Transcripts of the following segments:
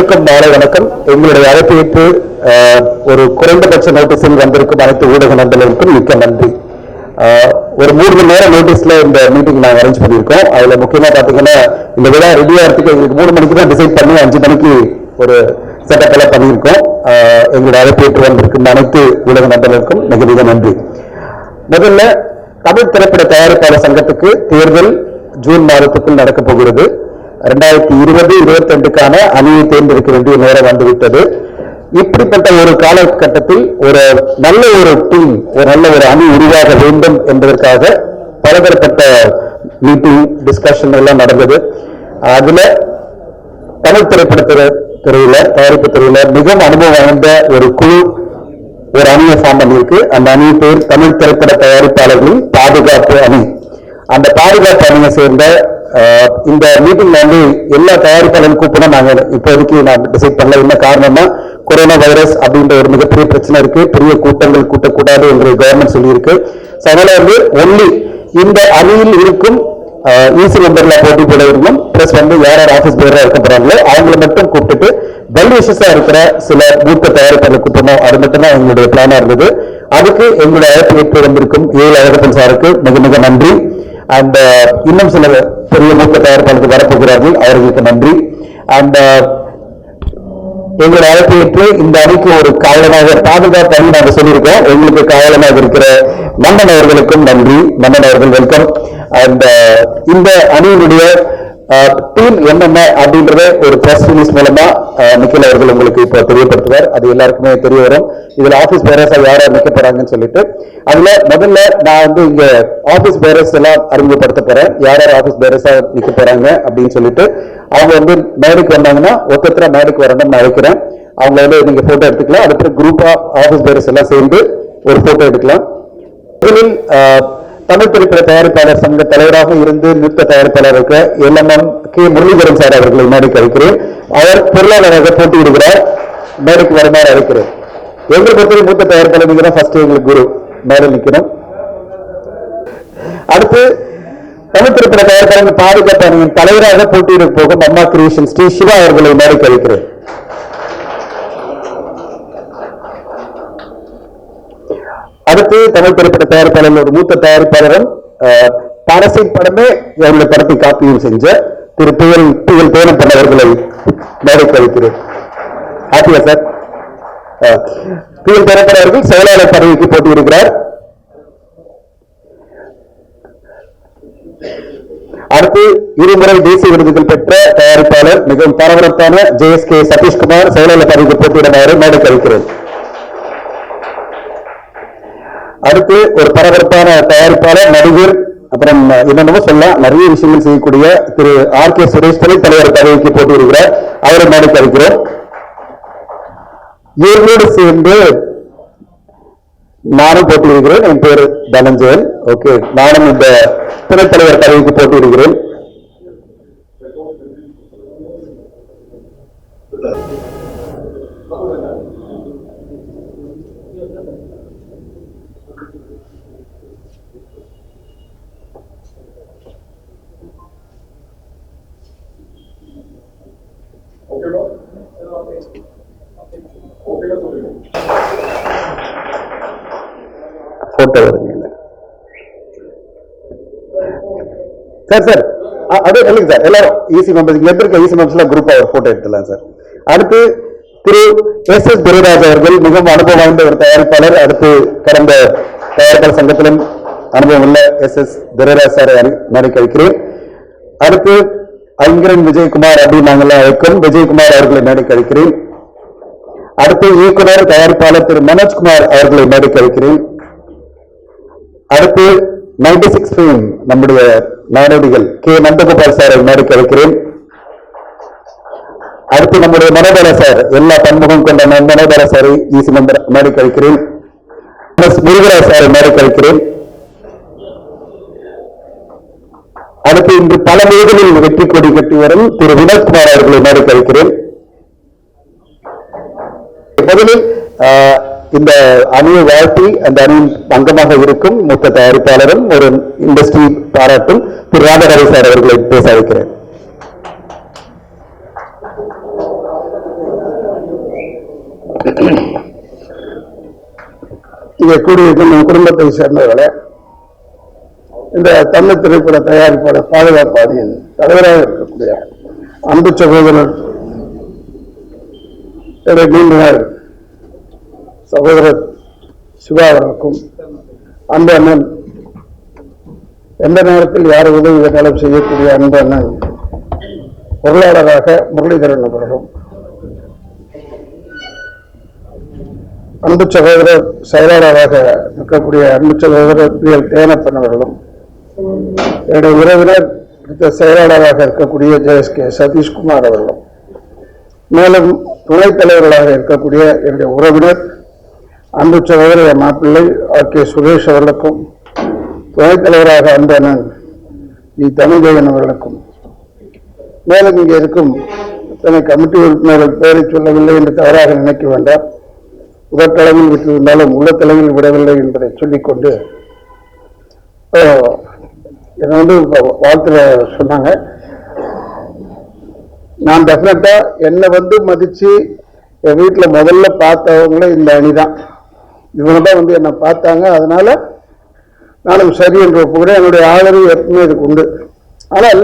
அனைவருக்கும் மாலை வணக்கம். எங்களுடைய அழைப்பு ஒரு குறைந்தபட்ச நோட்டீஸில் வந்திருக்கும் அனைத்து ஊடக நண்பர்களுக்கும் மிக்க நன்றி. ஒரு 3 மணி நேரம் நோட்டீஸ்ல இந்த மீட்டிங் நாங்கள் அரேஞ்ச் பண்ணியிருக்கோம். அதுல முக்கியமா பாத்தீங்கன்னா இந்த விழா ரெடி ஆகிறதுக்கு எங்களுக்கு 3 மணிக்கு தான் டிசைட் பண்ணி 5 மணிக்கு ஒரு செட்டப் எல்லாம் பண்ணியிருக்கோம். எங்களுடைய அழைப்பு வந்திருக்கும் அனைத்து ஊடக நண்பர்களுக்கும் மிக மிக நன்றி. முதல்ல தமிழ் திரைப்பட தயாரிப்பாளர் சங்கத்துக்கு தேர்தல் ஜூன் மாதத்துக்குள் நடக்கப் போகிறது. 2020-22க்கான அணியை தேர்ந்தெடுக்க வேண்டிய நேரம் வந்துவிட்டது. இப்படிப்பட்ட ஒரு காலகட்டத்தில் ஒரு நல்ல ஒரு டீம், ஒரு நல்ல ஒரு அணி உருவாக வேண்டும் என்பதற்காக பலதரப்பட்ட மீட்டிங், டிஸ்கஷன் எல்லாம் நடந்தது. அதுல தமிழ் திரைப்பட துறையில, தயாரிப்பு துறையில மிகவும் அனுபவம் வாய்ந்த ஒரு குழு ஒரு அணியை ஃபார்ம் பண்ணியிருக்கு. அந்த அணி பேர் தமிழ் திரைப்பட தயாரிப்பாளர்களின் பாதுகாப்பு அணி. அந்த பாதுகாப்பு அணியை சேர்ந்த இந்த மீட்டிங்ல வந்து எல்லா தயாரிப்பாளரும் கூப்பிட நாங்க இப்போதைக்கு நான் டிசைட் பண்ணல. என்ன காரணம்னா கொரோனா வைரஸ் அப்படின்ற ஒரு மிகப்பெரிய பிரச்சனை இருக்கு. பெரிய கூட்டங்கள் கூட்டக்கூடாது என்று கவர்மெண்ட் சொல்லியிருக்கு. அதனால வந்து ஒன்லி இந்த அணியில் இருக்கும் ஈசி மெம்பர்ல போட்டி போட இருக்கும். பிளஸ் வந்து யார் ஆபீஸ் பேரா இருக்க போறாங்களோ அவங்களை மட்டும் கூப்பிட்டுட்டு வெல் விஷஸா இருக்கிற சில மூத்த தயாரிப்பாளர் கூட்டணும். அது மட்டும் தான் எங்களுடைய பிளானா இருந்தது. அதுக்கு எங்களுடைய அழைப்பு வந்திருக்கும் அழகப்பன் சாருக்கு மிக மிக நன்றி. அண்ட் இன்னும் சில பெரிய மூத்த தயாரிப்பாளருக்கு வரப்போகிறார்கள், அவர்களுக்கு நன்றி. அண்ட் எங்களுடைய அழைப்பு இந்த அணிக்கு ஒரு காவலனாக பாதுகாப்பு அணி நாங்கள் சொல்லியிருக்கோம். எங்களுக்கு காவலனாக இருக்கிற மன்னன் அவர்களுக்கும் நன்றி. மன்னன் அவர்கள் வெல்கம். அண்ட் இந்த அணியினுடைய டீம் என்னென்ன அப்படின்றத ஒரு பிரஸ் ரிலீஸ் மூலமா நிக்கில் அவர்கள் உங்களுக்கு இப்போ தெரியப்படுத்துவார். அது எல்லாருக்குமே தெரிய வரும். இதுல ஆபீஸ் பேரர்ஸா யாரா நிக்க போறாங்கன்னு சொல்லிட்டு அதுல முதல்ல நான் வந்து இங்க ஆபீஸ் பேரர்ஸ் எல்லாம் அறிமுகப்படுத்த போறேன். யார் ஆபீஸ் பேரர்ஸா நிக்க போறாங்க அப்படின்னு சொல்லிட்டு அவங்க வந்து மேடைக்கு வந்தாங்கன்னா ஒருத்தர மேடைக்கு வரணும்னு நான் வைக்கிறேன். அவங்க வந்து நீங்க போட்டோ எடுத்துக்கலாம். அடுத்து குரூப்பா ஆபீஸ் பேரர்ஸ் எல்லாம் சேர்ந்து ஒரு போட்டோ எடுக்கலாம். முதலில் தமிழ் திரைப்பட தயாரிப்பாளர் சங்க தலைவராக இருந்து நிறுத்த தயாரிப்பாளர் இருக்க எல்எம்எம் கே முரளிதரன் சார் அவர்களை மேடைக்கு அழைக்கிறேன். அவர் பொருளாளராக போட்டியிடுகிறார். மேடைக்கு வருமாறு அழைக்கிறேன். எங்களை பொறுத்தவரை மூத்த தயாரிப்பாளர் நீங்க ஃபர்ஸ்ட் எங்களுக்கு குரு மேடையில் நிற்கணும். அடுத்து தமிழ் திரைப்பட தயாரிப்பாளர் பாதுகாப்பு அணியின் தலைவராக போட்டியிட போகும் அம்மா கிரியேஷன் ஸ்ரீ சிவா அவர்களை மேடைக்கு அழைக்கிறேன். அடுத்து தமிழ் திரைப்பட தயாரிப்பாளர் ஒரு மூத்த தயாரிப்பாளரும் பாரசைட் படமே அவருடைய படத்தை காப்பியும் செஞ்ச திரு தேனப்பன் அவர்களை மேடைக்கு அழைக்கிறேன். ஹாப்பியா சார்? தேனப்பன் அவர்கள் செயலாளர் பதவிக்கு போட்டியிடுகிறார். அடுத்து இருமுறை தேசிய விருதுகள் பெற்ற தயாரிப்பாளர் மிகவும் பரபரப்பான JSK சதீஷ் குமார் செயலாளர் பதவிக்கு போட்டியிடுமாறு மேடைக்கு அழைக்கிறேன். அடுத்து ஒரு பரபரப்பான தயாரிப்பாளர், நடிகர், அப்புறம் என்னென்னமோ சொல்லலாம், நிறைய விஷயங்கள் செய்யக்கூடிய திரு RK சுரேஷ் துணைத் தலைவர் பதவிக்கு போட்டியிடுகிறார். அவரை மேடைக்கு அழைக்கிறோம். இவர்களோடு சேர்ந்து நானும் போட்டியிடுகிறேன். என் பேரு தனஞ்சயன். ஓகே, நானும் இந்த துணைத் தலைவர் பதவிக்கு போட்டியிடுகிறேன். போட்டோ வருங்க சார். சார் அதே இல்லைங்க சார், எல்லாரும் ஈசி மெம்பர்ஸ் இருக்க ஈசி மெம்பர்ஸ்லாம் குரூப்பா ஒரு போட்டோ எடுத்துலாம் சார். அடுத்து திரு SS துரைராஜ் அவர்கள் மிகவும் அனுபவம் வாய்ந்த ஒரு தயாரிப்பாளர். அடுத்து கடந்த தயாரிப்பாளர் சங்கத்திலும் அனுபவம் உள்ள SS துரைராஜ் சார் மேடைக்கு அழைக்கிறேன். அடுத்து ஐங்கரன் விஜயகுமார் அப்படின்னு நாங்கள்லாம் அழைக்கும் விஜயகுமார் அவர்களை மேடைக்கு அழைக்கிறேன். அடுத்து இயக்குனர் தயாரிப்பாளர் திரு மனோஜ்குமார் அவர்களை மேடைக்கு அழைக்கிறேன். அடுத்து 96 ஃபிலிம் நம்முடைய நாடோடிகள் K நந்தகோபால் சார் மேடைக்கு அழைக்கிறேன். அடுத்து நம்முடைய மனோபால சார், எல்லா பன்முகம் கொண்ட மனோபால சாரை ஈசி மெம்பர் மேடைக்கு அழைக்கிறேன். முருகராஜ் சாரை மேடைக்கு அழைக்கிறேன். அடுத்து இன்று பல மொழிகளில் வெற்றி கொடி கட்டி வரும் திரு வினோத்குமார் அவர்களை மேடைக்கு அழைக்கிறேன். முதலில் இந்த அணியை வாழ்த்தி அந்த அணியின் அங்கமாக இருக்கும் மொத்த தயாரிப்பாளரும் ஒரு இண்டஸ்ட்ரி பாராட்டும் திரு ராவி சார் அவர்களை பேச அழைக்கிறேன். இங்கே கூடியிருக்கும் நம் குடும்பத்தை சேர்ந்தவர்களே, இந்த தமிழ் திரைப்பட தயாரிப்பாளர் பாதுகாப்பு அணியின் தலைவராக இருக்கக்கூடிய அன்பு சகோதரர் நீண்ட நாள் சகோதரர் சிவா அவர்களுக்கும், அன்பு அண்ணன் எந்த நேரத்தில் யார் உதவி வேண்டாலும் செய்யக்கூடிய அன்பு அண்ணன் பொருளாளராக முரளிதரன் அவர்களும், அன்பு சகோதரர் செயலாளராக இருக்கக்கூடிய அன்பு சகோதரர் தேனப்பன் அவர்களும், என்னுடைய உறவினர் செயலாளராக இருக்கக்கூடிய ஜே சதீஷ் குமார் அவர்களும், மேலும் துணைத் தலைவர்களாக இருக்கக்கூடிய என்னுடைய உறவினர் அன்பு சகோதரர் மாப்பிள்ளை கே சுரேஷ் அவர்களுக்கும், துணைத் தலைவராக அன்பு அண்ணன் தனஞ்சயன் அவர்களுக்கும், மேலும் இங்கே இருக்கும் கமிட்டி உறுப்பினர்கள் பெயரை சொல்லவில்லை என்று தவறாக நினைக்க வேண்டாம். உதட்டளவில் விட்டிருந்தாலும் உள்ளத்தளவில் விடவில்லை என்பதை சொல்லிக்கொண்டு என்னை வாழ்த்துல சொன்னாங்க. நான் டெஃபினட்டா என்னை மதிச்சு என் வீட்டில் முதல்ல பார்த்தவங்களே இந்த அணிதான். இவங்க தான் என்னை பார்த்தாங்க. அதனால நானும் சரி என்று கூட என்னுடைய ஆதரவு எப்பவுமே இதுக்கு உண்டு. ஆனால்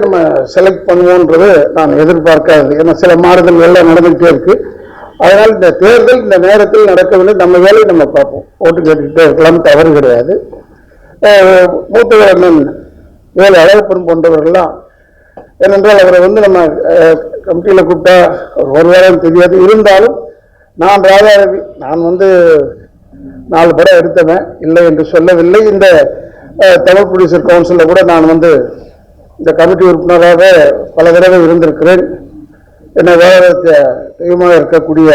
நம்ம செலக்ட் பண்ணுவோன்றது நான் எதிர்பார்க்காது. ஏன்னா சில மாறுதல்கள் எல்லாம் நடந்துகிட்டே இருக்கு. அதனால் இந்த தேர்தல் இந்த நேரத்தில் நடக்கவில்லை. நம்ம வேலையை நம்ம பார்ப்போம். ஓட்டு கேட்டுக்கிட்டே இருக்கலாம், தவறு கிடையாது. மூத்தவர்கள் வேலை அழகப்பெரும் போன்றவர்கள்லாம் ஏனென்றால் அவரை நம்ம கமிட்டியில் கூப்பிட்டா ஒரு வாரம் தெரியாது. இருந்தாலும் நான் ராஜாரவி நான் 4 படம் எடுத்தவன் இல்லை என்று சொல்லவில்லை. இந்த தமிழ் ப்ரொடியூசர் கவுன்சிலில் கூட நான் இந்த கமிட்டி உறுப்பினராக பல தடவை இருந்திருக்கிறேன். என்னை வேலை தெய்வமாக இருக்கக்கூடிய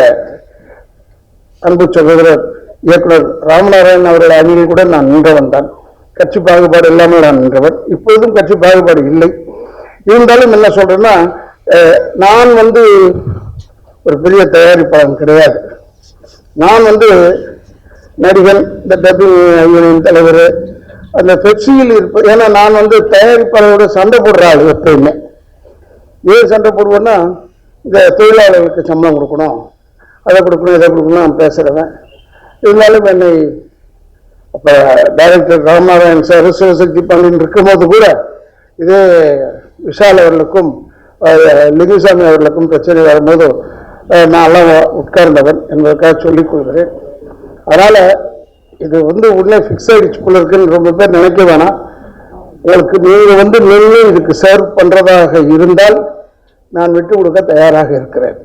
அன்பு சகோதரர் இயக்குனர் ராமநாராயணன் அவர்கள் அணியில் கூட நான் நின்றவன் தான். கட்சி பாகுபாடு எல்லாமே நான் நின்றவன். இப்பொழுதும் கட்சி பாகுபாடு இல்லை. இருந்தாலும் என்ன சொல்றேன்னா, நான் ஒரு பெரிய தயாரிப்பாளன் கிடையாது. நான் நடிகன், இந்த டப்பிங் யூனியன் தலைவர், அந்த பெப்சியில் இருப்ப. ஏன்னா நான் தயாரிப்பாளரோட சண்டை போடுற ஆள். எப்பயுமே ஏன் சண்டை போடுவேன்னா, இந்த தொழிலாளர்களுக்கு சம்பளம் கொடுக்கணும், அதை கொடுக்கணும், இதை கொடுக்கணும் நான் பேசுறவன். இருந்தாலும் என்னை அப்போ டைரக்டர் ராமநாராயணன் சார் சிவசக்தி பண்ணிட்டு இருக்கும்போது கூட இதே விஷால் அவர்களுக்கும் லிங்குசாமி அவர்களுக்கும் பிரச்சனை வரும்போது நான் எல்லாம் உட்கார்ந்தவன் என்பதற்காக சொல்லிக் கொள்கிறேன். அதனால இது உடனே ஃபிக்ஸ் ஆயிடுச்சு போல இருக்குன்னு ரொம்ப பேர் நினைக்க வேணாம். உங்களுக்கு நீங்க நின்று இதுக்கு சர்வ் பண்றதாக இருந்தால் நான் விட்டு கொடுக்க தயாராக இருக்கிறேன்.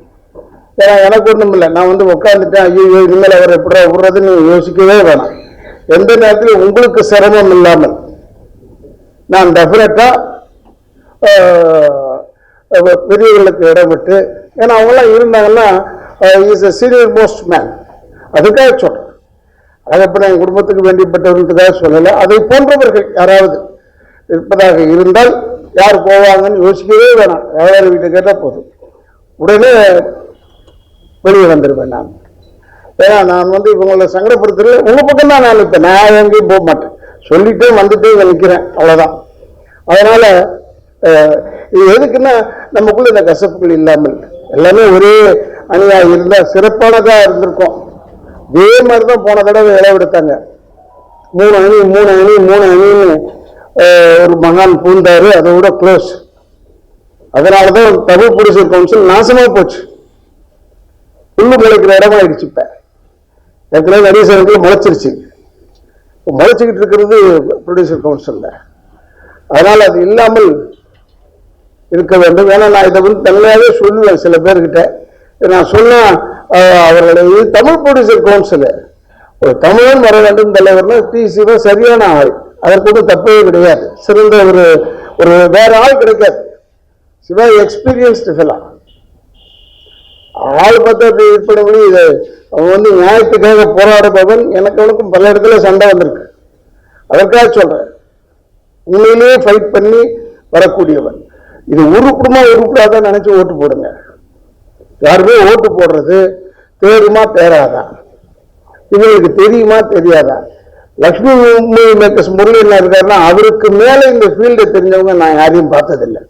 ஏன்னா எனக்கு ஒன்றும் இல்லை. நான் உட்காந்துட்டேன், ஐயோ இனிமேல் அவர் எப்படி விடுறதுன்னு யோசிக்கவே வேணாம். எந்த நேரத்திலும் உங்களுக்கு சிரமம் இல்லாமல் நான் டெஃபினட்டா பெரியவர்களுக்கு இடம் விட்டு, ஏன்னா அவங்களாம் இருந்தாங்கன்னா is a senior most man, அதுக்காக சொல்றேன். அதப்ப என் குடும்பத்துக்கு வேண்டியப்பட்டவர்களுக்காக சொல்லலை. அதை போன்றவர்கள் யாராவது இருப்பதாக இருந்தால் யார் போவாங்கன்னு யோசிக்கவே வேணாம். யாராவது வீட்டை கேட்டால் போதும், உடனே வெளியே வந்துடுவேன் நான். ஏன்னா நான் இவங்களை சங்கடப்படுத்துறது உங்க பக்கம் தான். நான் இப்போ நான் எங்கேயும் போக மாட்டேன், சொல்லிட்டே வந்துட்டே நிற்கிறேன், அவ்வளோதான். அதனால இது எதுக்குன்னா, நமக்குள்ள இந்த கசப்புகள் இல்லாமல் எல்லாமே ஒரே அணியாக இருந்தால் சிறப்பானதாக இருந்திருக்கும். இதே மாதிரி தான் போன தடவை இளவெடுத்தாங்க. 3 அணின்னு ஒரு மகான் பூந்தாரு, அதோட க்ளோஸ். அதனாலதான் தமிழ் ப்ரொடியூசர் கவுன்சில் நாசமா போச்சு. புல்லு முளைக்கிற இடமாயிடுச்சு. இப்ப ஏற்கனவே நிறைய சங்கத்தில் முளைச்சிருச்சு, முளைச்சிக்கிட்டு இருக்கிறது ப்ரொடியூசர் கவுன்சில்ல. அதனால அது இல்லாமல் இருக்க வேண்டும். ஏன்னா நான் இதை தனியாகவே சொல்லுவேன் சில பேர்கிட்ட. நான் சொன்னா அவர்களை தமிழ் ப்ரொடியூசர் கவுன்சில் ஒரு தமிழன் வர வேண்டும் தலைவர்னா சிவா சரியான ஆள். அதற்கு தப்பவே கிடையாது. சிறந்த ஒரு வேற ஆள் கிடைக்காது. Shiva experienced fellow. ஆள் பார்த்தா அப்படி ஏற்படபடி இது அவன் நியாயத்துக்காக போராடுபவன். எனக்கு அவனுக்கும் பல இடத்துல சண்டை வந்திருக்கு. அதற்காக சொல்றேன், உண்மையிலேயே ஃபைட் பண்ணி வரக்கூடியவன். இது உருப்படுமா உருப்படாதான் நினைச்சு ஓட்டு போடுங்க. யாருமே ஓட்டு போடுறது தேருமா தேராதா, இவங்களுக்கு தெரியுமா தெரியாதா. லக்ஷ்மி மேக்கர்ஸ் முரளி என்ன இருக்காருன்னா, அவருக்கு மேல இந்த ஃபீல்டை தெரிஞ்சவங்க நான் யாரையும் பார்த்ததில்லை.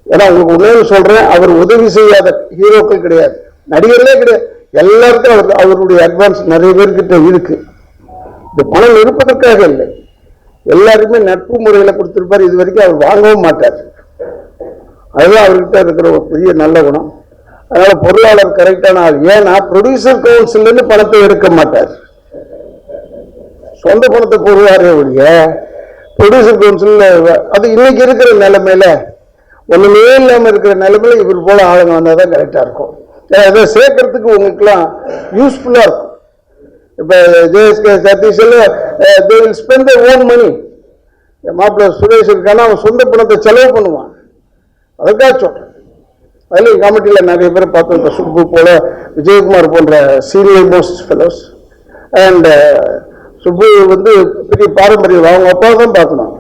ஏன்னா உங்களுக்கு உண்மையில சொல்றேன், அவர் உதவி செய்யாத ஹீரோக்கள் கிடையாது, நடிகர்களே கிடையாது. எல்லாருக்கும் அவருடைய அட்வான்ஸ் நிறைய பேர்கிட்ட இருக்கு. இந்த பணம் இருப்பதற்காக இல்லை, எல்லாருமே நட்பு முறையில் கொடுத்திருப்பார். இது வரைக்கும் அவர் வாங்கவும் மாட்டார். அதுதான் அவர்கிட்ட இருக்கிற ஒரு பெரிய நல்ல குணம். அதனால பொருளாளர் கரெக்டான ஆள். ஏன்னா ப்ரொடியூசர் கவுன்சில் பணத்தை எடுக்க மாட்டார், சொந்த பணத்தை போடுவாரே ஒழிய ப்ரொடியூசர் கவுன்சில் அது இன்னைக்கு இருக்கிற நிலைமையில ஒண்ணுமே இல்லாம இருக்கிற நிலைமையில இவர் போல ஆளுங்க வந்தாதான் கரெக்டா இருக்கும். அதை சேர்க்கறதுக்கு உங்களுக்குலாம் யூஸ்ஃபுல்லா இருக்கும். இப்ப JSK Satish they will spend their own money. மாப்பிள்ள சுரேஷ் இருக்கானா அவன் சொந்த பணத்தை செலவு பண்ணுவான். அதுக்காக சொல்றேன். அதுலேயும் கமிட்டியில் நிறைய பேர் பார்த்தோம். இப்போ சுப்பு போல விஜயகுமார் போன்ற senior most fellows and Subbu பெரிய பாரம்பரியம். அவங்க அப்பாவை தான் பார்க்கணும்.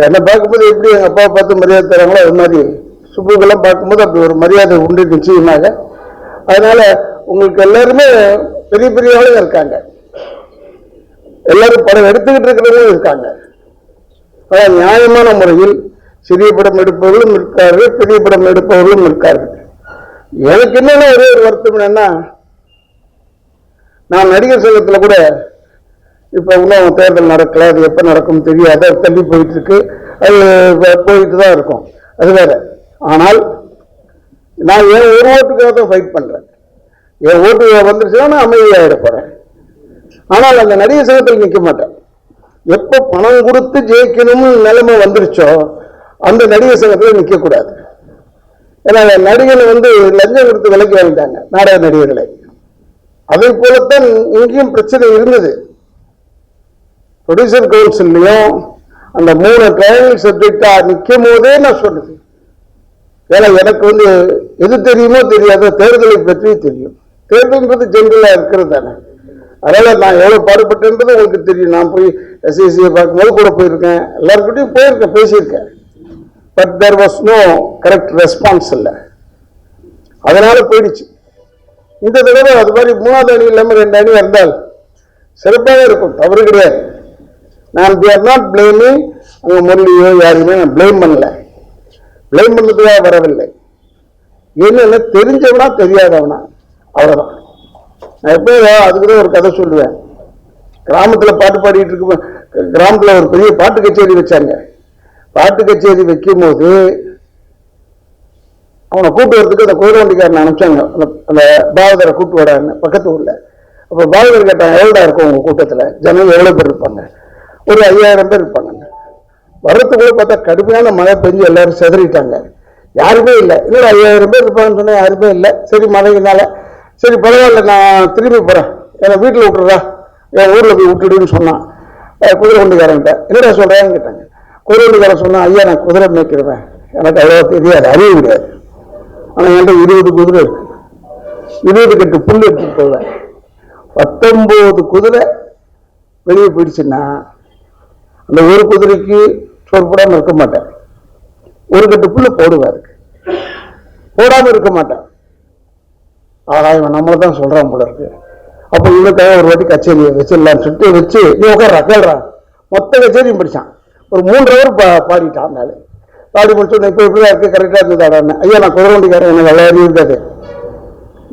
என்னை பார்க்கும்போது எப்படி எங்கள் அப்பாவை பார்த்து மரியாதை தராங்களோ அது மாதிரி சுப்புக்கெல்லாம் பார்க்கும்போது அப்படி ஒரு மரியாதை உண்டு நிச்சயமாக. அதனால உங்களுக்கு எல்லாருமே பெரிய பெரிய ஆளுங்க இருக்காங்க, எல்லாரும் படம் எடுத்துக்கிட்டு இருக்கிறவங்களும் இருக்காங்க. அதான் நியாயமான முறையில் சிறிய படம் எடுப்பவர்களும் இருக்கார்கள், பெரிய படம் எடுப்பவர்களும் இருக்கார்கள். எனக்கு என்னன்னா ஒரே ஒரு வருத்தம் என்னன்னா, நான் நடிகர் சங்கத்தில் கூட இப்ப இன்னும் தேர்தல் நடக்கல, அது எப்ப நடக்கும் தெரியாது, தள்ளி போயிட்டு இருக்கு, அது போயிட்டு தான் இருக்கும், அது வேற. ஆனால் நான் என் ஒரு ஓட்டுக்காக தான் ஃபைட் பண்றேன். என் ஓட்டு வந்துருச்சுன்னா நான் அமைதியாக போறேன். ஆனால் அந்த நடிகர் சங்கத்தில் நிற்க மாட்டேன். எப்ப பணம் கொடுத்து ஜெயிக்கணும்னு நிலைமை வந்துருச்சோ அந்த நடிகர் சங்கத்தில் நிற்க கூடாது. ஏன்னா நடிகர்கள் லஞ்சம் கொடுத்து விலைக்கு வாங்கிட்டாங்க நாடக நடிகர்களை. அதே போலத்தான் இங்கேயும் பிரச்சனை இருந்தது. ப்ரொடியூசர் கவுன்சிலையும் அந்த 3 ட்ரையல் சப்ஜெக்டா நிற்கும் போதே நான் சொன்னது. ஏன்னா எனக்கு எது தெரியுமோ தெரியாத தேர்தலை பற்றி தெரியும். தேர்தல்ன்றது ஜென்ரலா இருக்கிறது தானே. அதனால நான் எவ்வளவு பாடுபட்டேன்றது உங்களுக்கு தெரியும். நான் போய் எஸ்ஐசியை பார்க்கும்போது கூட போயிருக்கேன், எல்லாருக்கிட்டையும் போயிருக்கேன், பேசியிருக்கேன். But there was no correct response இல்லை, அதனால போயிடுச்சு. இந்த தடவை அது மாதிரி 3வது அணி இல்லாமல் 2 அணி இருந்தால் சிறப்பாக இருக்கும், தவறு கிடையாது. நான் they are not blaming அங்கே முரளியோ யாருமே நான் பிளேம் பண்ணல, பிளேம் பண்ணதுக்காக வரவில்லை. என்னென்ன தெரிஞ்சவனா தெரியாதவனா அவ்வளவுதான். நான் எப்போ அதுக்குதான் ஒரு கதை சொல்லுவேன். கிராமத்தில் பாட்டு பாடிட்டு இருக்கு, கிராமத்தில் ஒரு பெரிய பாட்டு கச்சேரி வச்சாங்க. பாட்டு கச்சேரி வைக்கும் போது அவனை கூட்டு வரதுக்கு அந்த கோயில் வண்டிக்காரனை அனுப்பிச்சாங்க. அந்த பாவதரை கூட்டு வரான்னு பக்கத்து ஊர்ல. அப்போ பாவதர் கேட்டாங்க, எவ்வளோடா இருக்கும் உங்க கூட்டத்தில் ஜனம் எவ்வளோ பேர் இருப்பாங்க? ஒரு 5000 பேர் இருப்பாங்க. வர்றதுக்குள்ள பார்த்தா கடுமையான மழை பெஞ்சு எல்லாரும் செதறிட்டாங்க, யாருமே இல்லை. இன்னொரு 5000 பேர் இருப்பாங்கன்னு சொன்னா யாருமே இல்லை. சரி மழையினால சரி பரவாயில்ல நான் திரும்பி போறேன், என்னை வீட்டில் விட்டுறா, என் ஊர்ல போய் விட்டுடுன்னு சொன்னான். குதிரை வண்டிக்காரன்ட்ட என்னடா சொல்றேன்னு கேட்டாங்க. குதிரை வண்டிக்காரன் சொன்னா, ஐயா நான் குதிரை மேய்க்கிறேன், எனக்கு அவ்வளோ தெரியாது, அறிய முடியாது. ஆனா என்கிட்ட 20 குதிரை இருக்கு, 20 கட்டு புல் எடுத்துட்டு போவேன். 19 குதிரை வெளியே போயிடுச்சுன்னா அந்த ஒரு குதிரைக்கு சோறு போடாம இருக்க மாட்டேன். ஒரு கட்டு புல்லு போடுவேன், போடாம இருக்க மாட்டேன். ஆனா இவன் நம்மளை தான் சொல்றான் போல இருக்கு. அப்போ இவனுக்காக ஒரு வாட்டி கச்சேரி வச்சிடலான்னு சொல்லிட்டு வச்சு நீ உட்கார்றா கேள்றா மொத்த கச்சேரியும் படிச்சான். ஒரு 3 ஹவர் பாடிட்டான். அந்த ஆளு பாடி முடிச்சோன்னு இப்போ இப்படிதான் இருக்கு, கரெக்டா இருந்தது. ஐயா நான் குதிரை வண்டிக்காரன், எனக்கு நல்லா இருக்காது,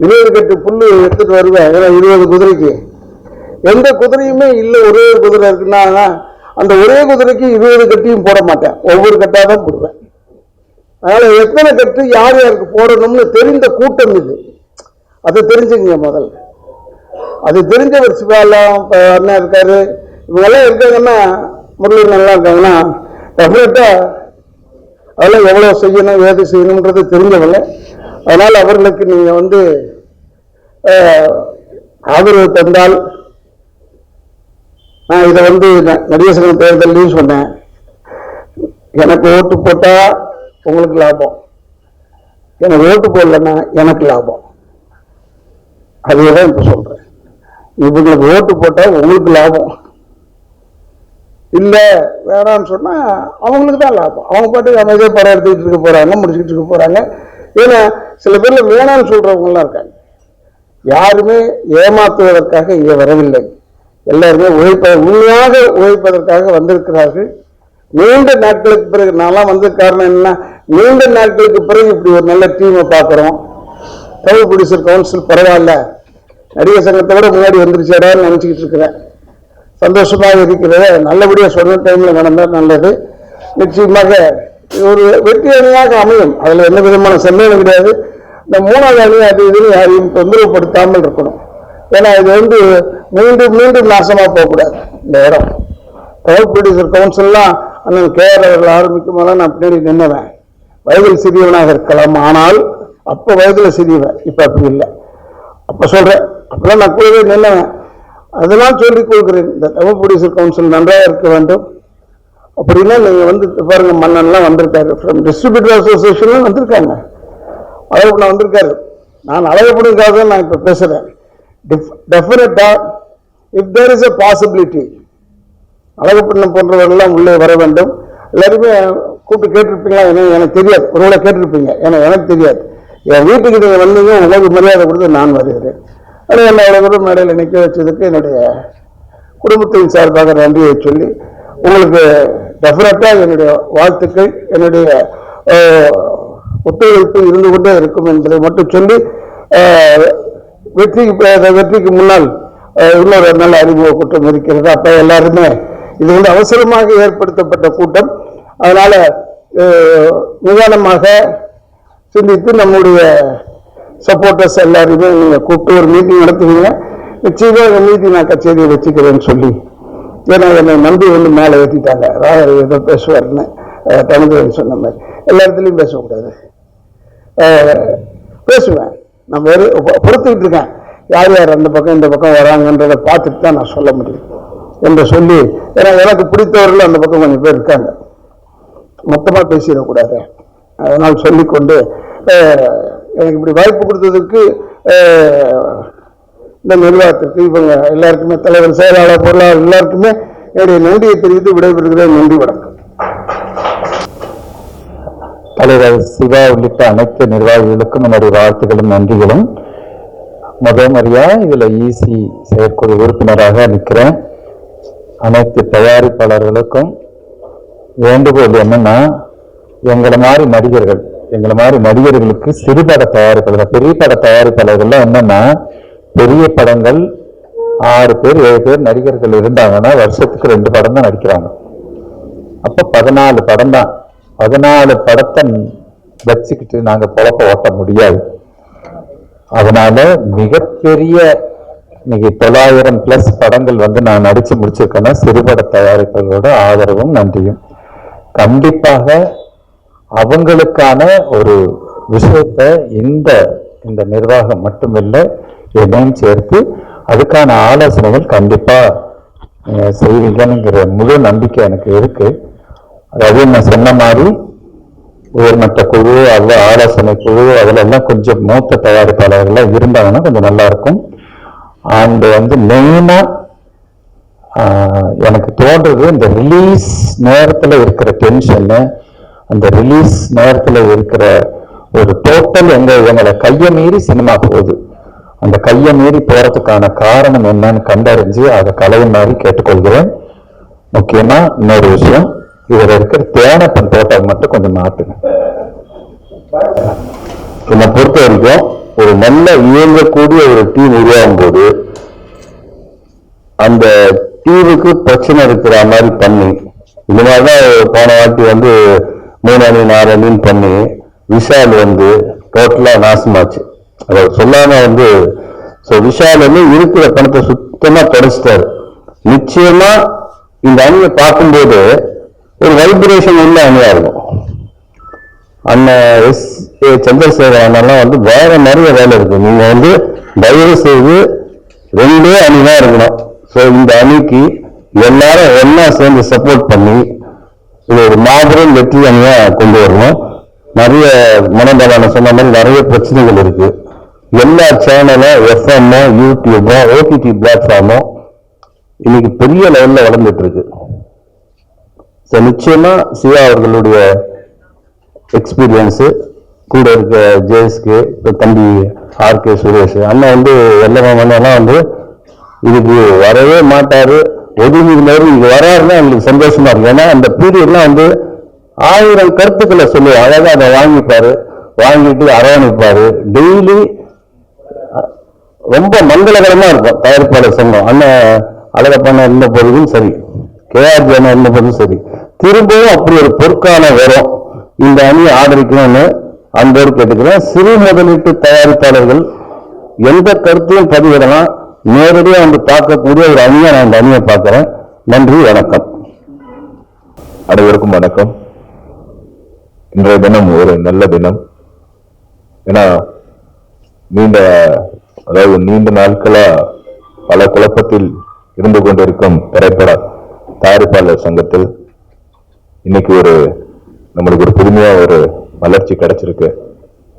20 கட்டு புல்லு எடுத்துட்டு வருவேன். ஏன்னா 20 குதிரைக்கு எந்த குதிரையுமே இல்லை, ஒரே குதிரை இருக்குன்னா அந்த ஒரே குதிரைக்கு 20 கட்டியும் போட மாட்டேன், ஒவ்வொரு கட்டா தான் போடுவேன். அதனால எத்தனை கட்டு யார் யாருக்கு போடணும்னு தெரிந்த கூட்டம் இது. அதை தெரிஞ்சுங்க முதல்ல. அது தெரிஞ்சவர் சிவாலாம் அண்ணா இருக்காரு, இவங்கெல்லாம் இருக்காங்கன்னா, முரளி நல்லா இருக்காங்கன்னா டெஃபினட்டா அதெல்லாம் எவ்வளவு செய்யணும் ஏது செய்யணும்ன்றது தெரிஞ்சவங்க. அதனால அவர்களுக்கு நீங்க ஆதரவு தந்தால், நான் இதை நடிகர் சங்க தேர்தலையும் சொன்னேன், எனக்கு ஓட்டு போட்டா உங்களுக்கு லாபம், எனக்கு ஓட்டு போடலன்னா எனக்கு லாபம். அதுதான் இப்ப சொல்றேன். இவங்களுக்கு ஓட்டு போட்டா உங்களுக்கு லாபம், இல்ல வேணாம்னு சொன்னா அவங்களுக்கு தான் லாபம். அவங்க பாட்டுக்கு அமைதியா படம் எடுத்துக்கிட்டு இருக்க போறாங்க, முடிச்சுக்கிட்டு இருக்க போறாங்க. ஏன்னா சில பேர்ல வேணாம்னு சொல்றவங்க எல்லாம் இருக்காங்க. யாருமே ஏமாத்துவதற்காக இங்க வரவில்லை, எல்லாருமே உண்மையாக உழைப்பதற்காக வந்திருக்கிறார்கள். நீண்ட நாட்களுக்கு பிறகு நான்லாம் காரணம் என்ன, நீண்ட நாட்களுக்கு பிறகு இப்படி ஒரு நல்ல டீமை பார்க்கிறோம். தமிழ் ப்ரொடியூசர் கவுன்சில் பரவாயில்ல, நடிகர் சங்கத்தை விட முன்னாடி வந்துருச்சாடான்னு நினைச்சுக்கிட்டு இருக்கிறேன். சந்தோஷமாக இருக்கிறது. நல்லபடியா சொன்ன டைம்ல நடந்தா நல்லது. நிச்சயமாக ஒரு வெற்றி அணியாக அமையும். அதுல எந்த விதமான சந்தேகம் கிடையாது. இந்த 3வது அணி அது இதுன்னு யாரையும் தொந்தரவுப்படுத்தாமல் இருக்கணும். ஏன்னா இது மீண்டும் மீண்டும் நாசமா போகக்கூடாது. இந்த இடம் பவர் ப்ரொடியூசர் கவுன்சில்லாம் அண்ணன் கேஆர் அவர்கள் ஆரம்பிக்கும் போது நான் பின்னாடி நின்னுவேன். வயதில் சிறியவனாக இருக்கலாம், ஆனால் அப்ப வயதுல சிறியவன், இப்ப அப்படி இல்லை. அப்ப சொல்றேன், அப்பெல்லாம் நான் கூடவே நின்னுவேன். அதெல்லாம் சொல்லிக் கொடுக்கிறேன். இந்த பவர் ப்ரொடியூசர் கவுன்சில் நன்றாக இருக்க வேண்டும். அப்படின்னா நீங்க பாருங்க, மன்னன்லாம் வந்திருக்காரு, ஃப்ரம் டிஸ்ட்ரிபியூட்டர் அசோசியேஷன்லாம் வந்திருக்காங்க, அழகப்பண்ண வந்திருக்காரு. நான் அழகப்பண்ணுக்காக நான் இப்ப பேசுறேன். டெஃபினட்டா if there is a possibility அழகப்பண்ணம் போன்றவர்கள்லாம் உள்ளே வர வேண்டும். எல்லாருமே கூப்பிட்டு கேட்டிருப்பீங்களா? எனக்கு தெரியாது, ஒருவேளை கேட்டிருப்பீங்க, ஏன்னா எனக்கு தெரியாது. என் வீட்டுக்கு நீங்க வந்தீங்க, உங்களுக்கு மரியாதை கொடுத்து நான் வருகிறேன். ஆனால் என்ன அவ்வளோ தூரம் மேடையில் நிற்க வச்சதுக்கு என்னுடைய குடும்பத்தின் சார்பாக நன்றியை சொல்லி உங்களுக்கு டெஃபினட்டாக என்னுடைய வாழ்த்துக்கள், என்னுடைய ஒத்துழைப்பு இருந்து கொண்டே இருக்கும் என்பதை மட்டும் சொல்லி, வெற்றிக்கு முன்னால் இன்னொரு நல்ல அறிமுக கூட்டம் இருக்கிறது. அப்ப எல்லாருமே இது அவசரமாக ஏற்படுத்தப்பட்ட கூட்டம். அதனால நிதானமாக சிந்தித்து நம்முடைய சப்போர்ட்டர்ஸ் எல்லாருமே நீங்க கூப்பிட்டு ஒரு மீட்டிங் நடத்துவீங்க. நிச்சயமா இந்த மீட்டிங் நான் கச்சேரியை வச்சுக்கிறேன்னு சொல்லி, ஏன்னா என்னை நம்பி மேலே ஏற்றிட்டாங்க. ராஜா ஏதோ பேசுவார்னு தனஞ்சயன் சொன்ன மாதிரி எல்லா இடத்துலையும் பேசக்கூடாது. பேசுவேன், நான் பொறுத்துக்கிட்டு இருக்கேன். யார் யார் அந்த பக்கம் இந்த பக்கம் வராங்கன்றதை பார்த்துட்டு தான் நான் சொல்ல முடியும் என்று சொல்லி, ஏன்னா எனக்கு பிடித்தவர்கள் அந்த பக்கம் கொஞ்சம் பேர் இருக்காங்க, மொத்தமாக பேசிடக்கூடாது. அதனால் சொல்லிக்கொண்டு எனக்கு இப்படி வாய்ப்பு கொடுத்ததுக்கு இந்த நிர்வாகத்திற்கு, இவங்க எல்லாருக்குமே, தலைவர், செயலாளர், பொருளாளர் எல்லாருக்குமே என்னுடைய நன்றியை தெரிவித்து விடைபெறுகிறேன். நன்றி, வணக்கம். தலைவர் சிவா உள்ளிட்ட அனைத்து நிர்வாகிகளுக்கும் என்னுடைய வாழ்த்துக்களும் நன்றிகளும். முறையா இதுல ஈசி செயற்குழு உறுப்பினராக நிற்கிறேன். அனைத்து தயாரிப்பாளர்களுக்கும் வேண்டுகோள் என்னன்னா, எங்களை மாதிரி நடிகர்களுக்கு சிறுபட தயாரிப்பாளர்கள், பெரிய பட தயாரிப்பாளர்கள்லாம் என்னன்னா, பெரிய படங்கள் 6 பேர் 7 பேர் நடிகர்கள் இருந்தாங்கன்னா வருஷத்துக்கு 2 படம் தான் நடிக்கிறாங்க. அப்ப 14 படம் தான். 14 படத்தை வச்சுக்கிட்டு நாங்க பொழப்ப ஓட்ட முடியாது. அதனால மிகப்பெரிய இன்னைக்கு 900+ படங்கள் நான் நடிச்சு முடிச்சிருக்கேன்னா சிறுபட தயாரிப்பாளர்களோட ஆதரவும் நன்றியும். கண்டிப்பாக அவங்களுக்கான ஒரு விஷயத்தை இந்த நிர்வாகம் மட்டுமில்லை, என்னையும் சேர்த்து அதுக்கான ஆலோசனைகள் கண்டிப்பா செய்வீங்கங்கிற முழு நம்பிக்கை எனக்கு இருக்கு. அதாவது நான் சொன்ன மாதிரி உயர்மட்ட குழு, ஆலோசனை குழு, அதுல எல்லாம் கொஞ்சம் மூத்த தயாரிப்பாளர்கள் இருந்தாங்கன்னா கொஞ்சம் நல்லா இருக்கும். அண்ட் மெயினா எனக்கு தோன்றது, இந்த ரிலீஸ் நேரத்துல இருக்கிற டென்ஷன், அந்த ரிலீஸ் நேரத்துல இருக்கிற ஒரு டோட்டல் எங்களை கையை மீறி சினிமா போகுது. அந்த கையை மீறி போறதுக்கான காரணம் என்னன்னு கண்டறிஞ்சு அதை கலையுமாறு கேட்டுக்கொள்கிறேன். முக்கியமா இன்னொரு விஷயம், இதுல இருக்கிற தேனப்பன் தோட்டம் மட்டும் கொஞ்சம் மாத்துங்க. என்னை பொறுத்த வரைக்கும் ஒரு நல்ல இயங்கக்கூடிய ஒரு டீம் உருவாகும் போது அந்த டீமுக்கு பிரச்சனை இருக்கிற மாதிரி பண்ணி, இந்த மாதிரிதான் போன வாட்டி 3 அணி 4 அணின்னு பண்ணி விஷால் டோட்டலா நாசமாச்சு. அதை சொல்லாம விஷால் இருக்கிற பணத்தை சுத்தமா தொலைச்சிட்டாரு. நிச்சயமா இந்த அணியை பார்க்கும்போது ஒரு வைப்ரேஷன் உள்ள அணியா இருக்கும். அண்ணன் S.A. சந்திரசேகர் அண்ணெல்லாம் வேற நிறைய வேலை இருக்கு. நீங்க தயவு செய்து 2 அணிதான் இருக்கணும். ஸோ இந்த அணிக்கு எல்லாரும் ஒன்னா சேர்ந்து சப்போர்ட் பண்ணி இது ஒரு மாபெரும் வெற்றி அணியா கொண்டு வரணும். நிறைய மனதமான சொன்ன மாதிரி நிறைய பிரச்சனைகள் இருக்கு. எல்லா சேனலும், FM, யூடியூபோ, OTT பிளாட்ஃபார்மோ இன்னைக்கு பெரிய லெவல்ல வளர்ந்துட்டு இருக்கு. நிச்சயமா சிவா அவர்களுடைய எக்ஸ்பீரியன்ஸு, கூட இருக்க ஜேஎஸ்கே, தம்பி RK சுரேஷ் அண்ணன் எல்லாம் இதுக்கு வரவே மாட்டாரு, ஒதுங்கினாரு. இங்க வராருன்னா எங்களுக்கு சந்தோஷமா இருக்கு. ஏன்னா அந்த பீரியட்லாம் 1000 கருத்துக்களை சொல்லுவார். அதாவது அதை வாங்கிட்டு அரவணைப்பாரு. டெய்லி ரொம்ப மங்களகரமா இருக்கும். தயாரிப்பாளர் சங்கம் அண்ணன் அழகப்பான இருந்த பொழுதும் சரி, KR ஜான இருந்த பொழுதும் சரி, திரும்பவும் அப்படி ஒரு பொற்காலம் வரும், இந்த அணியை ஆதரிக்கணும்னு அன்போடு கேட்டுக்கிறேன். சிறு முதலீட்டு தயாரிப்பாளர்கள் எந்த கருத்தையும் பதிவிடலாம், நேரடியாக வந்து பார்க்கக்கூடிய ஒரு அணியை நான் இந்த அணியை பார்க்கிறேன். நன்றி, வணக்கம். அனைவருக்கும் வணக்கம். இன்றைய தினம் ஒரு நல்ல தினம். ஏன்னா நீண்ட நாட்களா பல குழப்பத்தில் இருந்து கொண்டிருக்கும் திரைப்பட தயாரிப்பாளர் சங்கத்தில் இன்னைக்கு நம்மளுக்கு ஒரு புதுமையா ஒரு வளர்ச்சி கிடைச்சிருக்கு.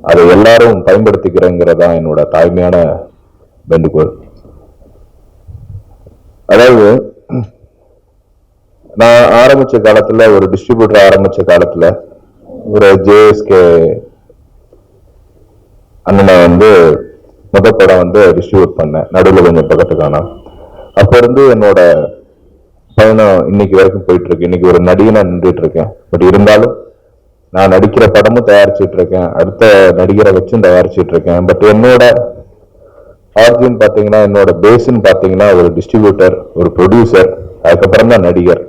அதை எல்லாரும் பயன்படுத்திக்கிறேங்கிறதா என்னோட தாய்மையான வேண்டுகோள். அதாவது நான் ஆரம்பிச்ச காலத்துல, ஒரு டிஸ்ட்ரிபியூட்டர் ஆரம்பிச்ச காலத்துல ஒரு JSK அண்ணனை முதல் படம் டிஸ்ட்ரிபியூட் பண்ணேன். நடுவில் கொஞ்சம் பக்கத்துக்கான அப்ப இருந்து என்னோட பயணம் இன்னைக்கு வரைக்கும் போயிட்டு இருக்கு. இன்னைக்கு ஒரு நடிகனா நின்றுட்டு இருக்கேன். பட் இருந்தாலும் நான் நடிக்கிற படமும் தயாரிச்சுட்டு இருக்கேன், அடுத்த நடிகரை வச்சும் தயாரிச்சுட்டு இருக்கேன். பட் என்னோட ஆர்ஜின் பாத்தீங்கன்னா, என்னோட பேஸ்ன்னு பாத்தீங்கன்னா ஒரு டிஸ்ட்ரிபியூட்டர், ஒரு ப்ரொடியூசர், அதுக்கப்புறம் தான் நடிகர்.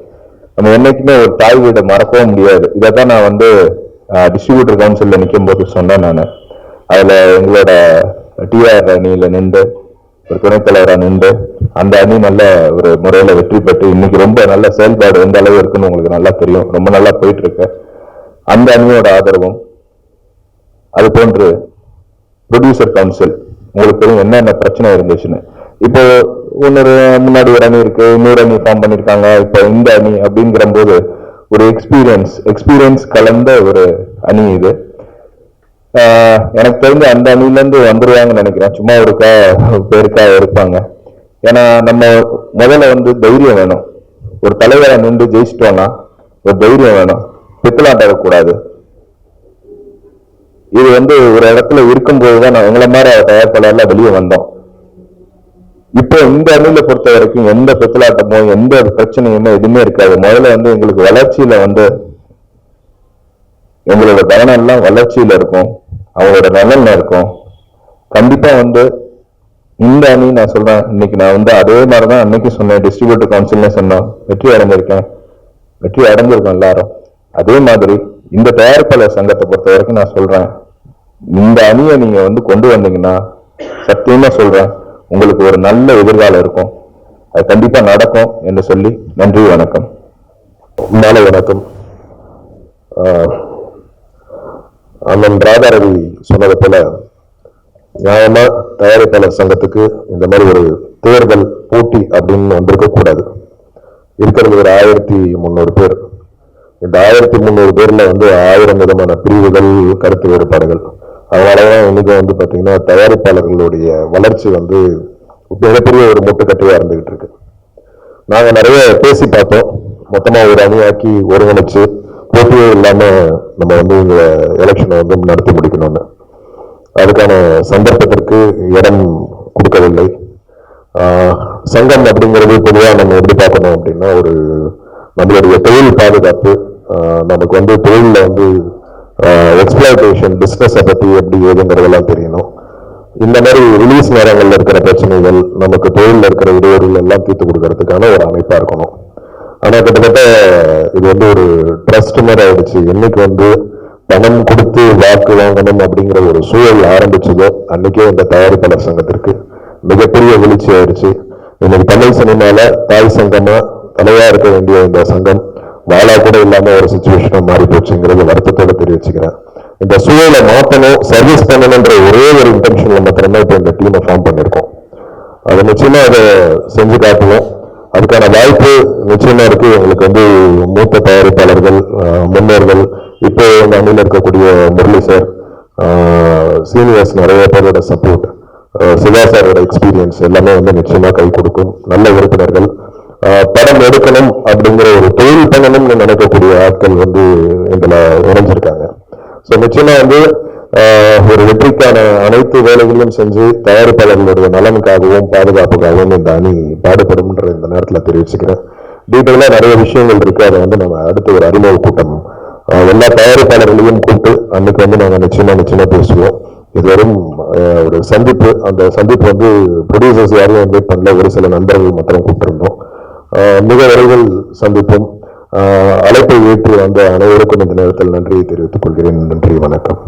நம்ம என்னைக்குமே ஒரு தாய் வீடை மறக்கவும் முடியாது. இதைதான் நான் டிஸ்ட்ரிபியூட்டர் கவுன்சில்ல நிற்கும் போது சொன்னேன். நான் அதுல எங்களோட TR அணியில நின்று ஒரு துணைத் தலைவராக நின்று அந்த அணி நல்ல ஒரு முறையில வெற்றி பெற்று இன்னைக்கு ரொம்ப நல்ல செயல்பாடு எந்த அளவு இருக்குன்னு உங்களுக்கு நல்லா தெரியும். ரொம்ப நல்லா போயிட்டு இருக்கு. அந்த அணியோட ஆதரவும், அது போன்று ப்ரொடியூசர் கவுன்சில், உங்களுக்கு தெரியும் என்னென்ன பிரச்சனை இருந்துச்சுன்னு. இப்போ முன்னாடி ஒரு அணி இருக்கு, இன்னொரு அணி ஃபார்ம் பண்ணிருக்காங்க, இப்போ இந்த அணி அப்படிங்கிற போது ஒரு எக்ஸ்பீரியன்ஸ் கலந்த ஒரு அணி இது. எனக்கு தெரிஞ்ச அந்த அணில இருந்து வந்துருவாங்கன்னு நினைக்கிறேன். சும்மா பேருக்கா இருப்பாங்க. ஏன்னா நம்ம முதல்ல தைரியம் வேணும். ஒரு தலைவரை நின்று ஜெயிச்சிட்டோம்னா ஒரு தைரியம் வேணும். பித்தலாட்டக்கூடாது. இது ஒரு இடத்துல இருக்கும்போதுதான் நான் எங்களை மாதிரி தயாரிப்பாளர்லாம் வெளியே வந்தோம். இப்போ இந்த அணியில பொறுத்த வரைக்கும் எந்த பித்தலாட்டமோ எந்த பிரச்சனையுமே எதுவுமே இருக்காது. முதல்ல எங்களுக்கு வளர்ச்சியில எங்களோட கவனம் எல்லாம் வளர்ச்சியில இருக்கும், அவங்களோட நலன்ல இருக்கும். கண்டிப்பா இந்த அணி நான் சொல்றேன், இன்னைக்கு நான் அதே மாதிரிதான் அன்னைக்கு சொன்னேன், டிஸ்ட்ரிபியூட்டர் கவுன்சில்னு சொன்னோம், வெற்றி அடைஞ்சிருக்கோம் எல்லாரும். அதே மாதிரி இந்த தயாரிப்பாளர் சங்கத்தை பொறுத்த வரைக்கும் நான் சொல்றேன், இந்த அணியை நீங்க கொண்டு வந்தீங்கன்னா சத்தியமா சொல்றேன், உங்களுக்கு ஒரு நல்ல எதிர்காலம் இருக்கும். அது கண்டிப்பா நடக்கும் என்று சொல்லி நன்றி, வணக்கம். மாலை வணக்கம். அண்ணன் ராதா ரவி சொன்னதை போல நியாயமா தயாரிப்பாளர் சங்கத்துக்கு இந்த மாதிரி ஒரு தேர்தல் போட்டி அப்படின்னு வந்திருக்க கூடாது. இருக்கிறது ஒரு 1300 பேர். இந்த 1300 பேர்ல 1000 விதமான பிரிவுகள், கருத்து வேறுபாடுகள். அதனாலதான் இன்னைக்கு பாத்தீங்கன்னா தயாரிப்பாளர்களுடைய வளர்ச்சி மிகப்பெரிய ஒரு முட்டுக்கட்டையா இருந்துகிட்டு இருக்கு. நாங்க நிறைய பேசி பார்த்தோம், மொத்தமா ஒரு அணியாக்கி ஒருங்கிணைச்சு போட்டியே இல்லாம நம்ம இந்த எலெக்ஷனை நடத்தி முடிக்கணும்னு. அதுக்கான சந்தர்ப்பத்திற்கு இடம் கொடுக்கவில்லை. சங்கம் அப்படிங்கிறது பொதுவாக நம்ம எப்படி பார்க்கணும் அப்படின்னா, ஒரு நம்மளுடைய தொழில் பாதுகாப்பு, நமக்கு தொழில எக்ஸ்பிளாய்டேஷன், பிசினஸை பத்தி எப்படி ஏதுங்கிறதெல்லாம் தெரியணும். இந்த மாதிரி ரிலீஸ் நேரங்கள்ல இருக்கிற பிரச்சனைகள், நமக்கு தொழில இருக்கிற இடையூறுகள் எல்லாம் தீர்த்து கொடுக்கறதுக்கான ஒரு அமைப்பா இருக்கணும். ஆனா கிட்டத்தட்ட இது ஒரு ட்ரஸ்ட் மாதிரி ஆயிடுச்சு. என்னைக்கு பணம் கொடுத்து வாக்கு வாங்கணும் அப்படிங்கிற ஒரு சூழல் ஆரம்பிச்சதோ அன்னைக்கே இந்த தயாரிப்பாளர் சங்கத்திற்கு மிகப்பெரிய வீழ்ச்சி ஆயிடுச்சு. இன்னைக்கு தமிழ் சினிமால தாய் சங்கமா தலைவா இருக்க வேண்டிய இந்த சங்கம் வாழா கூட இல்லாம ஒரு சிச்சுவேஷனா மாறி போச்சுங்கிறது வருத்தத்தோட தெரிவிச்சுக்கிறேன். இந்த சூழலை மாற்றணும், சர்வீஸ் பண்ணணும்ன்ற ஒரே ஒரு இன்டென்ஷன்ல மாத்திரமே இப்ப இந்த டீமை ஃபார்ம் பண்ணிருக்கோம். அதை நிச்சயமா அதை செஞ்சு காட்டுவோம். அதுக்கான வாய்ப்பு நிச்சயமா இருக்கு. எங்களுக்கு மூத்த தயாரிப்பாளர்கள், முன்னோர்கள், இப்போ இந்த அணியில் இருக்கக்கூடிய முரளி சார், சீனியர்ஸ் நிறைய பேரோட சப்போர்ட், சிவா சாரோட எக்ஸ்பீரியன்ஸ் எல்லாமே நிச்சயமா கை கொடுக்கும். நல்ல உறுப்பினர்கள், படம் எடுக்கணும் அப்படிங்கிற ஒரு தொழில் பண்ணணும்னு நினைக்கக்கூடிய ஆட்கள் இதுல இணைஞ்சிருக்காங்க. ஸோ நிச்சயமா ஒரு வெற்றிக்கான அனைத்து வேலைகளையும் செஞ்சு தயாரிப்பாளர்களுடைய நலனுக்காகவும் பாதுகாப்புக்காகவும் இந்த அணி பாடுபடும் இந்த நேரத்தில் தெரிவிச்சுக்கிறேன். டீட்டெயிலா நிறைய விஷயங்கள் இருக்கு. அதை நம்ம அடுத்த ஒரு அறிமுக கூட்டம் எல்லா தயாரிப்பாளர்களையும் கூப்பிட்டு அன்னைக்கு நாங்கள் நிச்சயமா பேசுவோம். இது வெறும் ஒரு சந்திப்பு. அந்த சந்திப்பு வந்து ப்ரொடியூசர்ஸ் யாரையும் இன்வைட் பண்ணல, ஒரு சில நண்பர்கள் மாத்திரம் கூப்பிட்டிருந்தோம். மிக விரைவில் சந்திப்போம். அழைப்பை ஏற்று வந்த அனைவருக்கும் இந்த நேரத்தில் நன்றியை தெரிவித்துக் கொள்கிறேன். நன்றி, வணக்கம்.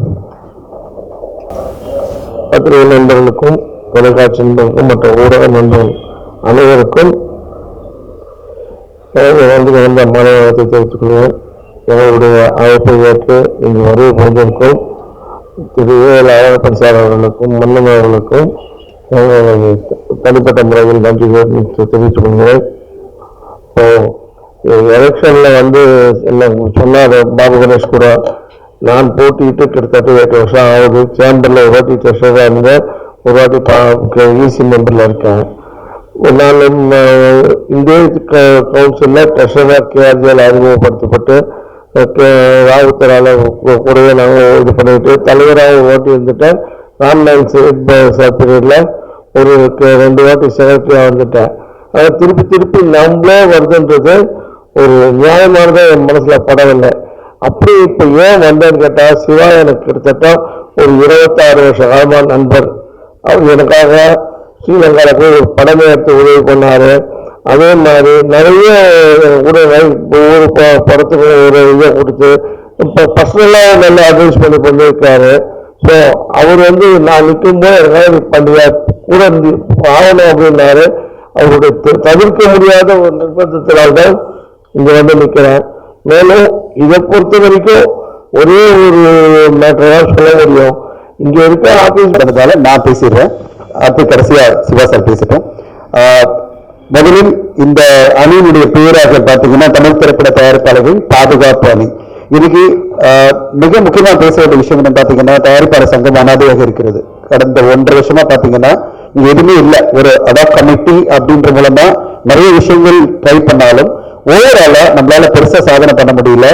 பத்திரிகை நண்பர்களுக்கும் தொலைக்காட்சி நண்பர்களுக்கும் மற்ற ஊடக நண்பர்கள் அனைவருக்கும் வந்த மாணவத்தை தெரிவித்துக் கொள்கிறேன். எங்களுடைய அழைப்பை ஏற்று இங்கு வருகை புரிந்திருக்கும் திரு அழகப்பன் சார் அவர்களுக்கும் மன்னன் அவர்களுக்கும் தனிப்பட்ட முறையில் நன்றி தெரிவித்துக் கொள்கிறேன். எலெக்ஷன்ல வந்து என்ன சொன்னார் பாபு கணேஷ் கூட, நான் போட்டிட்டு கிட்டத்தட்ட 8 வருஷம் ஆகுது. சேம்பர்ல ஒரு வாட்டி ட்ரெஷராக இருந்தேன், ஒரு வாட்டி ஈசி மெம்பர்ல இருக்கேன். நான் இந்திய கவுன்சில்ல ட்ரெஷரர் கேஆர்ஜியால் அறிமுகப்படுத்தப்பட்டு ராவுத்தரால கூடவே நாங்கள் இது பண்ணிட்டு தலைவராக ஓட்டி இருந்துட்டேன். ஆன்லைன் பீரியட்ல ஒரு 2 வாட்டி செக்ரட்டரியாக வந்துட்டேன். திருப்பி திருப்பி நம்மளே வருதுன்றது ஒரு நியாயமானதை என் மனசுல படவில்லை. அப்படி இப்ப ஏன் வந்தேன்னு கேட்டா, சிவா எனக்கு கிட்டத்தட்ட ஒரு 26 வருஷ காலமான நண்பர். அவர் எனக்காக ஸ்ரீலங்கால போய் ஒரு படமே எடுத்து உதவி பண்ணாரு. அதே மாதிரி நிறைய உதவி, ஒவ்வொரு படத்துக்கு ஒரு இதை கொடுத்து இப்போ பர்சனலா நல்லா அட்வைஸ் பண்ணி பண்ணியிருக்காரு. ஸோ அவர் வந்து நான் நிற்கும்போது எனக்காக பண்ணுவ கூட ஆகணும் அப்படின்னாரு. அவருடைய தவிர்க்க முடியாத ஒரு நிர்பந்தத்தினால்தான் இங்க வந்து நிற்கிறேன். மேலும் இதை பொறுத்த வரைக்கும் ஒரே ஒரு மேட்டர் தான் சொல்ல முடியும். இங்க இருக்க ஆபீஸ் பண்ணதால நான் பேசிடுறேன். அடுத்து கடைசியா சிவா சார் பேசிட்டோம். முதலில் இந்த அணியினுடைய பெயராக பார்த்தீங்கன்னா தமிழ் திரைப்பட தயாரிப்பாளர்கள் பாதுகாப்பு அணி. இன்னைக்கு மிக முக்கியமா பேச வேண்டிய விஷயம் என்ன பார்த்தீங்கன்னா, தயாரிப்பாளர் சங்கம் அனாதையாக இருக்கிறது. கடந்த 1.5 வருஷமா பார்த்தீங்கன்னா இங்க எதுவுமே இல்லை. ஒரு அடாப் கமிட்டி அப்படின்ற மூலமா நிறைய விஷயங்கள் ட்ரை பண்ணாலும் ஓவராலா நம்மளால பெருசா சாதனை பண்ண முடியல.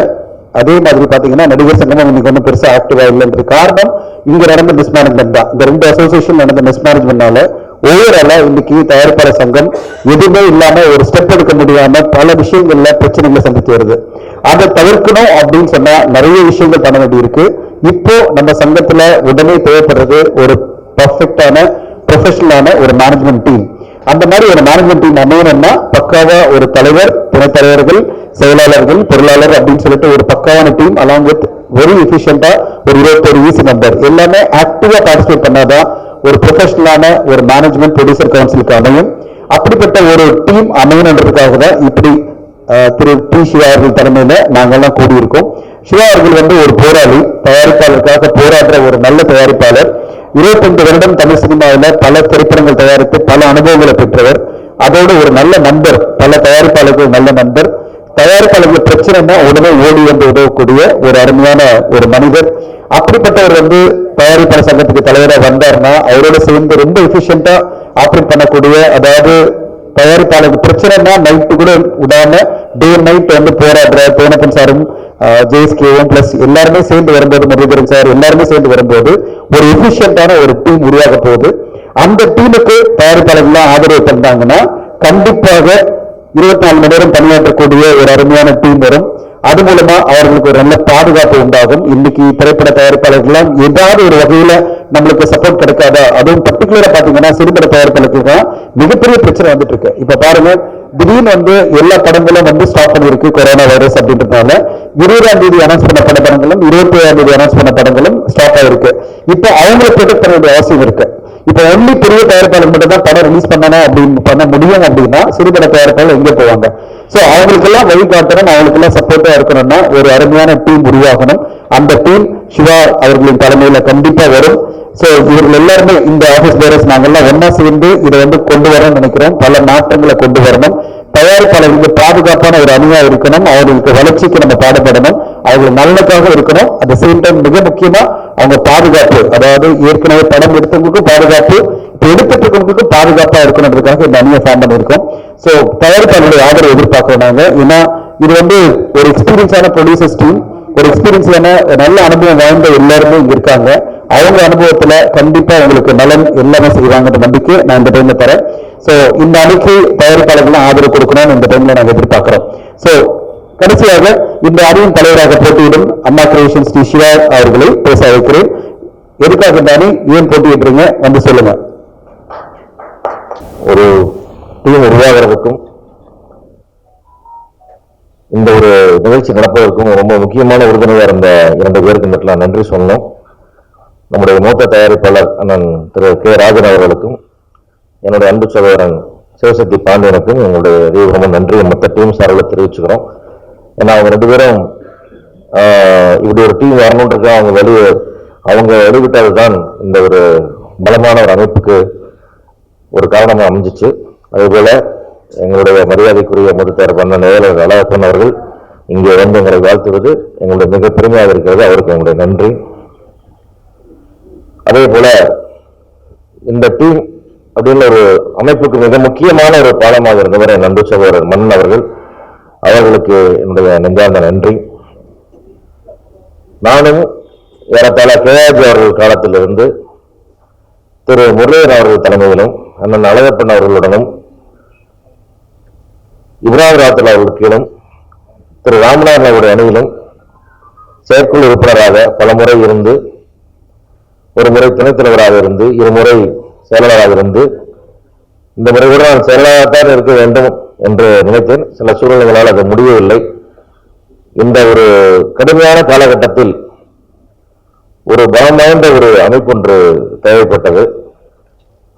அதே மாதிரி பாத்தீங்கன்னா நடிகர் சங்கமும் இன்னைக்கு ஒன்றும் பெருசா ஆக்டிவா இல்லைன்றது காரணம் இங்க நடந்த மிஸ்மேனேஜ்மெண்ட் தான். இந்த 2 அசோசியேஷன் நடந்த மிஸ்மேனேஜ்மெண்ட்னால ஓவராலா இன்னைக்கு தயாரிப்பாளர் சங்கம் எதுவுமே இல்லாம ஒரு ஸ்டெப் எடுக்க முடியாம பல விஷயங்கள்ல பிரச்சனைகளை சந்தித்து வருது. அதை தவிர்க்கணும் அப்படின்னு சொன்னா நிறைய விஷயங்கள் பண்ண வேண்டி இருக்கு. இப்போ நம்ம சங்கத்துல உடனே தேவைப்படுறது ஒரு பர்ஃபெக்டான ப்ரொஃபஷனலான ஒரு மேனேஜ்மெண்ட் டீம். அந்த மாதிரி ஒரு மேனேஜ்மெண்ட் டீம் அமையணும்னா பக்காவா ஒரு தலைவர், துணைத் தலைவர்கள், செயலாளர்கள், பொருளாளர் அப்படின்னு சொல்லிட்டு ஒரு பக்காவான டீம் அலாங் வித் வெரி எஃபிஷியண்டா ஒரு 21 ஈசி மெம்பர் எல்லாமே ஆக்டிவா பார்ட்டிசிபேட் பண்ணாதான் ஒரு ப்ரொஃபஷனலான ஒரு மேனேஜ்மெண்ட் ப்ரொடியூசர் கவுன்சிலுக்கு அமையும். அப்படிப்பட்ட ஒரு டீம் அமையணுன்றதுக்காக தான் இப்படி திரு டி சிவா அவர்கள் தலைமையில நாங்கள்லாம் கூடியிருக்கோம். சிவா அவர்கள் வந்து ஒரு போராளி, தயாரிப்பாளருக்காக போராடுற ஒரு நல்ல தயாரிப்பாளர். 25 வருடம் தமிழ் சினிமாவில் பல திரைப்படங்கள் தயாரித்து பல அனுபவங்களை பெற்றவர். அதோடு ஒரு நல்ல நண்பர், பல தயாரிப்பாளர்கள் நல்ல நண்பர். தயாரிப்பாளர்கள் பிரச்சனைனா உடனே ஓடி வந்து உதவக்கூடிய ஒரு அருமையான ஒரு மனிதர். அப்படிப்பட்டவர் வந்து தயாரிப்பாளர் சங்கத்துக்கு தலைவராக வந்தார்னா அவரோட சேர்ந்து ரொம்ப எஃபிஷியண்டா ஆப்ரேட் பண்ணக்கூடிய, அதாவது தயாரிப்பாளருக்கு பிரச்சனைனா நைட்டு கூட விடாம டே நைட் வந்து போராடுற தேனப்பன் சாரும் ஜேஎஸ்கேவும் பிளஸ் எல்லாருமே சேர்ந்து வரும்போது, முரளிதரன் சார் எல்லாருமே சேர்ந்து வரும்போது ஒரு எஃபிஷியன்டான ஒரு டீம் உருவாக போகுது. அந்த டீமுக்கு தயாரிப்பாளர்கள் ஆதரவு பண்ணாங்கன்னா கண்டிப்பாக 24 மணி நேரம் பணியாற்றக்கூடிய ஒரு அருமையான டீம் வரும். அது மூலமா அவர்களுக்கு ஒரு நல்ல பாதுகாப்பு உண்டாகும். இன்னைக்கு திரைப்பட தயாரிப்பாளர்கள் ஏதாவது ஒரு வகையில நம்மளுக்கு சப்போர்ட் கிடைக்காதா? அதுவும் பர்டிகுலரா பாத்தீங்கன்னா சிறுபட தயாரிப்பாளர்கள் தான் மிகப்பெரிய பிரச்சனை வந்துட்டு இருக்கு. இப்ப பாருங்க, திடீர்னு வந்து எல்லா படங்களும் வந்து ஸ்டாப் பண்ணிருக்கு கொரோனா வைரஸ் அப்படின்றதுனால. 20ஆம் தேதி அனௌன்ஸ் பண்ண பட படங்களும் 27ஆம் தேதி அனௌன்ஸ் பண்ண படங்களும் ஸ்டாப் ஆயிருக்கு. இப்ப அவங்களை ப்ரொடெக்ட் பண்ண வேண்டிய அவசியம் இருக்கு. இப்ப ஒன்லி பெரிய தயாரிப்பாளர் மட்டும் தான் படம் ரிலீஸ் பண்ணணும் அப்படின்னு பண்ண முடியும் அப்படின்னா சிறுபட தயாரிப்பாளர் எங்க போவாங்க? சோ அவங்களுக்கெல்லாம் வழிகாட்டணும், அவங்களுக்கெல்லாம் சப்போர்ட்டா இருக்கணும்னா ஒரு அருமையான டீம் உருவாகணும். அந்த டீம் சிவா அவர்களின் தலைமையில கண்டிப்பா வரும். சோ இவர்கள் எல்லாருமே இந்த ஆபீஸ் பேரர்ஸ் நாங்கெல்லாம் ஒன்னா சேர்ந்து இதை வந்து கொண்டு வரணும்னு நினைக்கிறோம். பல மாற்றங்களை கொண்டு வரணும். தயாரிப்பாளர்களுக்கு பாதுகாப்பான ஒரு அணியா இருக்கணும். அவர்களுக்கு வளர்ச்சிக்கு நம்ம பாடுபடணும். அவர்கள் நலனுக்காக இருக்கணும். அட் சேம் டைம் மிக முக்கியமா அவங்க பாதுகாப்பு, அதாவது ஏற்கனவே படம் எடுத்தவங்களுக்கும் பாதுகாப்பு, இப்ப எடுத்துட்டு இருக்கவங்களுக்கும் பாதுகாப்பா இருக்கணுன்றதுக்காக இந்த அணியை ஃபார்ம் பண்ணியிருக்கோம். சோ தயாரிப்பாளர்களுடைய ஆதரவு எதிர்பார்க்கிறோம் நாங்க. ஏன்னா இது வந்து ஒரு எக்ஸ்பீரியன்ஸான ப்ரொடியூசர்ஸ் டீம், ஒரு எக்ஸ்பீரியன்ஸான நல்ல அனுபவம் வாழ்ந்த எல்லாருமே இங்க இருக்காங்க. அவங்க அனுபவத்துல கண்டிப்பா உங்களுக்கு நலன் எல்லாமே செய்வாங்கன்ற நம்பிக்கை நான் இந்த டைம்ல தரேன். சோ இந்த அணிக்கு தயாரிப்பாளர்கள் ஆதரவு கொடுக்கணும்னு இந்த டைம்ல நாங்க எதிர்பார்க்கிறோம். சோ கடைசியாக இந்த அணியின் தலைவராக போட்டியிடும் அம்மா கிரியேஷன்ஸ் டி சிவா அவர்களை பேச வைக்கிறேன். எதுக்காக தானே ஏன் போட்டியிடுறீங்க வந்து சொல்லுங்க. ஒரு டீம் உருவாகிறதுக்கும் இந்த ஒரு நிகழ்ச்சி நடப்பதற்கும் ரொம்ப முக்கியமான உறுதுணையாக இருந்த 2 பேருக்கு மட்டும் நன்றி சொல்லணும். நம்முடைய மூத்த தயாரிப்பாளர் அண்ணன் திரு கே ராஜன் அவர்களுக்கும் என்னுடைய அன்பு சகோதரன் சிவசக்தி பாண்டியனுக்கும் எங்களுடைய ரொம்ப நன்றி மொத்த டீம் சார்பில் தெரிவிச்சுக்கிறோம். ஏன்னா அவங்க 2 பேரும் இப்படி ஒரு டீம் வரணுன்றது அவங்க வெளிவிட்டது தான் இந்த ஒரு பலமான ஒரு அமைப்புக்கு ஒரு காரணமாக அமைஞ்சிச்சு. அதேபோல எங்களுடைய மரியாதைக்குரிய முதல்வர் பண்ண ராஜலட்சுமி அவர்கள் இங்கே வந்து எங்களை வாழ்த்துவது எங்களுடைய மிக பெருமையாக இருக்கிறது. அவருக்கு எங்களுடைய நன்றி. அதே போல இந்த டீம் அப்படின்னு ஒரு அமைப்புக்கு மிக முக்கியமான ஒரு பாலமாக இருந்தவர் என் அன்பு சகோதரர் மன்னன் அவர்கள். அவர்களுக்கு என்னுடைய நெஞ்சார்ந்த நன்றி. நானும் ஏறத்தாழ கேஆர்ஜி அவர்கள் காலத்திலிருந்து திரு முரளிதரன் அவர்கள் தலைமையிலும் அண்ணன் அழகப்பன் அவர்களுடனும் இப்ராஹிம் ராத்தல் அவர்கள் கீழும் திரு ராமநாதன் அவருடைய அணியிலும் செயற்குழு உறுப்பினராக பல முறை இருந்து, ஒரு முறை துணைத் தலைவராக இருந்து, 2 முறை செயலாளராக இருந்து, இந்த முறை கூட நான் செயலாளராகத்தான் இருக்க வேண்டும் என்று நினைத்தேன். சில சூழ்நிலைகளால் அது முடியவில்லை. இந்த ஒரு கடுமையான காலகட்டத்தில் ஒரு பலம் வாய்ந்த ஒரு அமைப்பு ஒன்று தேவைப்பட்டது.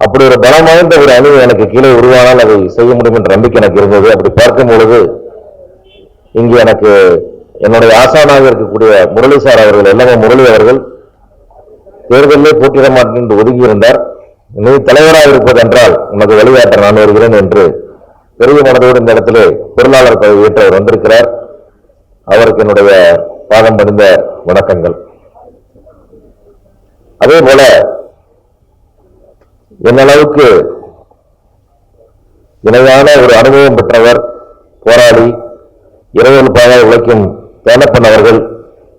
அப்படி ஒரு பலம் வாய்ந்த ஒரு அணி எனக்கு கீழே உருவானால் அதை செய்ய முடியும் என்ற நம்பிக்கை எனக்கு இருந்தது. அப்படி பார்க்கும் பொழுது இங்கே எனக்கு என்னுடைய ஆசானாக இருக்கக்கூடிய முரளி சார் அவர்கள், எல்லாமே முரளி அவர்கள் தேர்தலிலே போட்டியிட மாட்டேன் என்று ஒதுங்கி இருந்தார். நீ தலைவராக இருப்பது என்றால் உனக்கு வழிகாட்ட நான் வருகிறேன் என்று பெரிய மனதோடு இந்த இடத்திலே பொருளாளர் பதவி ஏற்றவர் வந்திருக்கிறார். அவருக்கு என்னுடைய பாதம் பணிந்த வணக்கங்கள். அதே போல என்னளவுக்கு இணையான ஒரு அனுபவம் பெற்றவர், போராடி இரவலுப்பாக உழைக்கும் தேனப்பன் அவர்கள்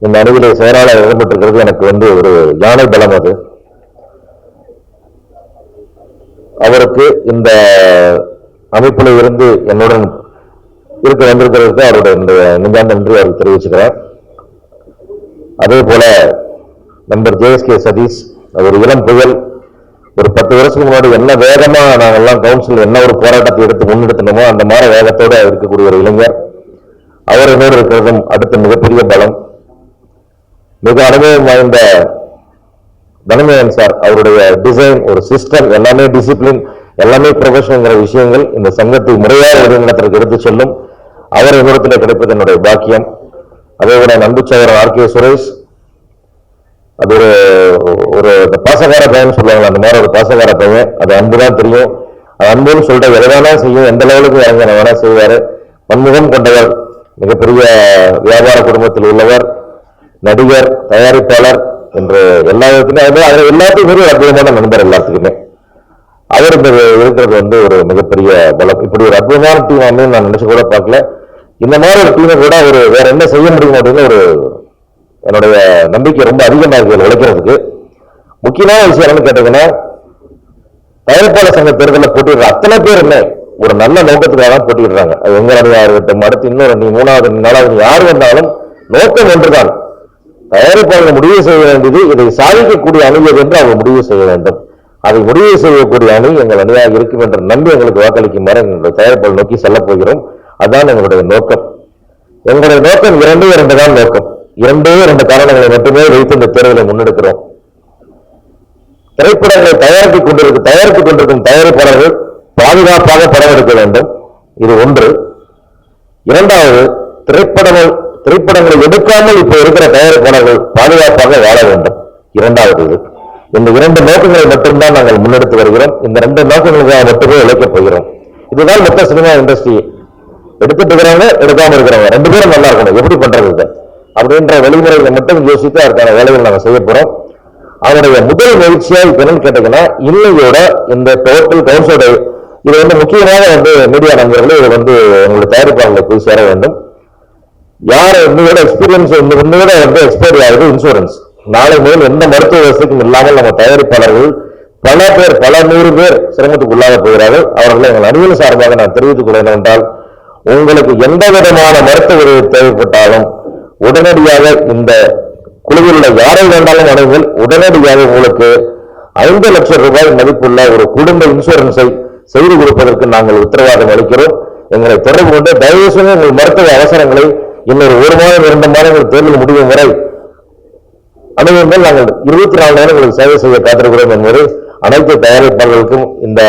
இந்த அணிவிலே செயலாளர் இடம்பெற்றிருக்கிறது எனக்கு ஒரு யானை பலம். அது அவருக்கு இந்த அமைப்பில் இருந்து என்னுடன் இருக்க வந்திருக்கிறதுக்கு அவருடைய நெஞ்சார்ந்த நன்றி அவருக்கு தெரிவிச்சுக்கிறேன். அதே போல நண்பர் JSK சதீஷ், ஒரு இளம் புயல். ஒரு 10 வருஷத்துக்கு முன்னாடி என்ன வேகமா நாங்கெல்லாம் கவுன்சில் என்ன ஒரு போராட்டத்தை எடுத்து முன்னெடுத்தனமோ அந்த மாதிரி வேகத்தோடு இருக்கக்கூடிய ஒரு இளைஞர். அவர் என்னோடு இருக்கிறதும் அடுத்த மிகப்பெரிய பலம். மிக அனுபவம் வாய்ந்த தனஞ்சயன் சார், அவருடைய டிசைன், ஒரு சிஸ்டம், எல்லாமே டிசிப்ளின், எல்லாமே ப்ரொஃபஷனல் விஷயங்கள் இந்த சங்கத்தை முறையாக ஒருங்கிணத்திற்கு எடுத்து செல்லும். அவர் என்னிடத்தில் கிடைப்பது என்னுடைய பாக்கியம். அதே போல அன்பு சகோதரர் RK சுரேஷ், அது ஒரு பாசகார பையன் சொல்லுவாங்க, அந்த மாதிரி ஒரு பாசகார பையன். அது அன்புதான் தெரியும். அது அன்புன்னு சொல்லிட்டு எதைவேணா செய்யும், எந்த லெவலுக்கு இறங்க வேணா செய்வாரு. பன்முகம் கொண்டவர், மிகப்பெரிய வியாபார குடும்பத்தில் உள்ளவர், நடிகர், தயாரிப்பாளர் என்று எல்லா விதத்திலும் அதில் எல்லாத்தையும் ஒரு அற்புதமான நண்பர் எல்லாத்துக்குமே. அவர் இந்த இருக்கிறது ஒரு மிகப்பெரிய பலம். இப்படி ஒரு அற்புதமான டீம் அமையும் நான் நினைச்சு கூட பார்க்கல. இந்த மாதிரி ஒரு டீமை கூட வேற என்ன செய்ய முடியும் அப்படின்னு என்னுடைய நம்பிக்கை ரொம்ப அதிகமாக இருக்கு உழைக்கிறதுக்கு. முக்கியமான விஷயம் என்னன்னு கேட்டீங்கன்னா, தயாரிப்பாளர் சங்க தேர்தலில் போட்டிடுற அத்தனை பேர் என்ன ஒரு நல்ல நோக்கத்துக்காக தான் போட்டிடுறாங்க. அது எங்க அணியாக இருக்கட்டும், அடுத்து இன்னொரு அணி, 3வது அணி, 4வது அணி, யார் வந்தாலும் நோக்கம் ஒன்றுதான். தயாரிப்பாளர்கள் முடிவு செய்ய வேண்டியது இதை சாதிக்கக்கூடிய அணிகள் என்று அவங்க முடிவு செய்ய வேண்டும். அதை முடிவு செய்யக்கூடிய அணி எங்கள் அணியாக இருக்கும் என்று நம்பி எங்களுக்கு வாக்களிக்குமாறு எங்களுடைய தயாரிப்பாளர் நோக்கி செல்ல போகிறோம். அதுதான் எங்களுடைய நோக்கம். எங்களுடைய நோக்கம் 2 தான் நோக்கம். 2 காரணங்களை மட்டுமே வைத்து இந்த தேர்தலை முன்னெடுக்கிறோம். திரைப்படங்களை தயாரித்துக் கொண்டிருக்கும் தயாரிப்பாளர்கள் பாதுகாப்பாக படம் எடுக்க வேண்டும். இது ஒன்று. 2வது, திரைப்படங்களை எடுக்காமல் இப்ப இருக்கிற தயாரிப்பாளர்கள் பாதுகாப்பாக வாழ வேண்டும். 2வது இது. இந்த 2 நோக்கங்களை மட்டும்தான் நாங்கள் முன்னெடுத்து வருகிறோம். இந்த 2 நோக்கங்களுக்காக மட்டுமே உழைக்கப் போகிறோம். இதுதான் மொத்த சினிமா இண்டஸ்ட்ரி. எடுத்துட்டு இருக்கிறவங்க, எடுக்காம இருக்கிறவங்க 2 பேரும் நல்லா இருக்கணும். எப்படி பண்றது அப்படின்ற வழிமுறைகளை மட்டும் யோசித்து அதற்கான வேலைகள் நாங்கள் செய்ய போறோம். அவருடைய முதல் முயற்சியா இப்ப என்னன்னு கேட்டீங்கன்னா, இன்னையோட இந்த டோட்டல் கவுன்சிலோட இது முக்கியமாக மீடியா நண்பர்களே இது உங்களுடைய தயாரிப்பாளர்களை போய் சேர வேண்டும். யார் இன்னையோட எக்ஸ்பீரியன்ஸ் இன்னையோட எக்ஸ்பைரி ஆகுது இன்சூரன்ஸ். நாளை முதல் எந்த மருத்துவ வசதிக்கும் இல்லாமல் நம்ம தயாரிப்பாளர்கள் பல பேர், பல 100 பேர் சிரமத்துக்கு உள்ளாக போகிறார்கள். அவர்களை எங்கள் அணியின் சார்பாக நான் தெரிவித்துக் கொள்ள என்னவென்றால், உங்களுக்கு எந்த விதமான மருத்துவ உதவி தேவைப்பட்டாலும் உடனடியாக இந்த குழுவில் உள்ள யாரை வேண்டாலும் அணுகுங்கள். உடனடியாக உங்களுக்கு 5 லட்சம் ரூபாய் மதிப்புள்ள ஒரு குடும்ப இன்சூரன்ஸை செய்து கொடுப்பதற்கு நாங்கள் உத்தரவாதம் அளிக்கிறோம். எங்களை தொடர்பு கொண்டு தயவு செய்து உங்கள் மருத்துவ அவசரங்களை இன்னொரு 1 மாதம் 2 மாதங்கள் தேர்தல் முடியும் வரை அணுகுங்கள். நாங்கள் 24 நேரம் உங்களுக்கு சேவை செய்ய காத்திருக்கிறோம் என்பது அனைத்து தயாரிப்பாளர்களுக்கும் இந்த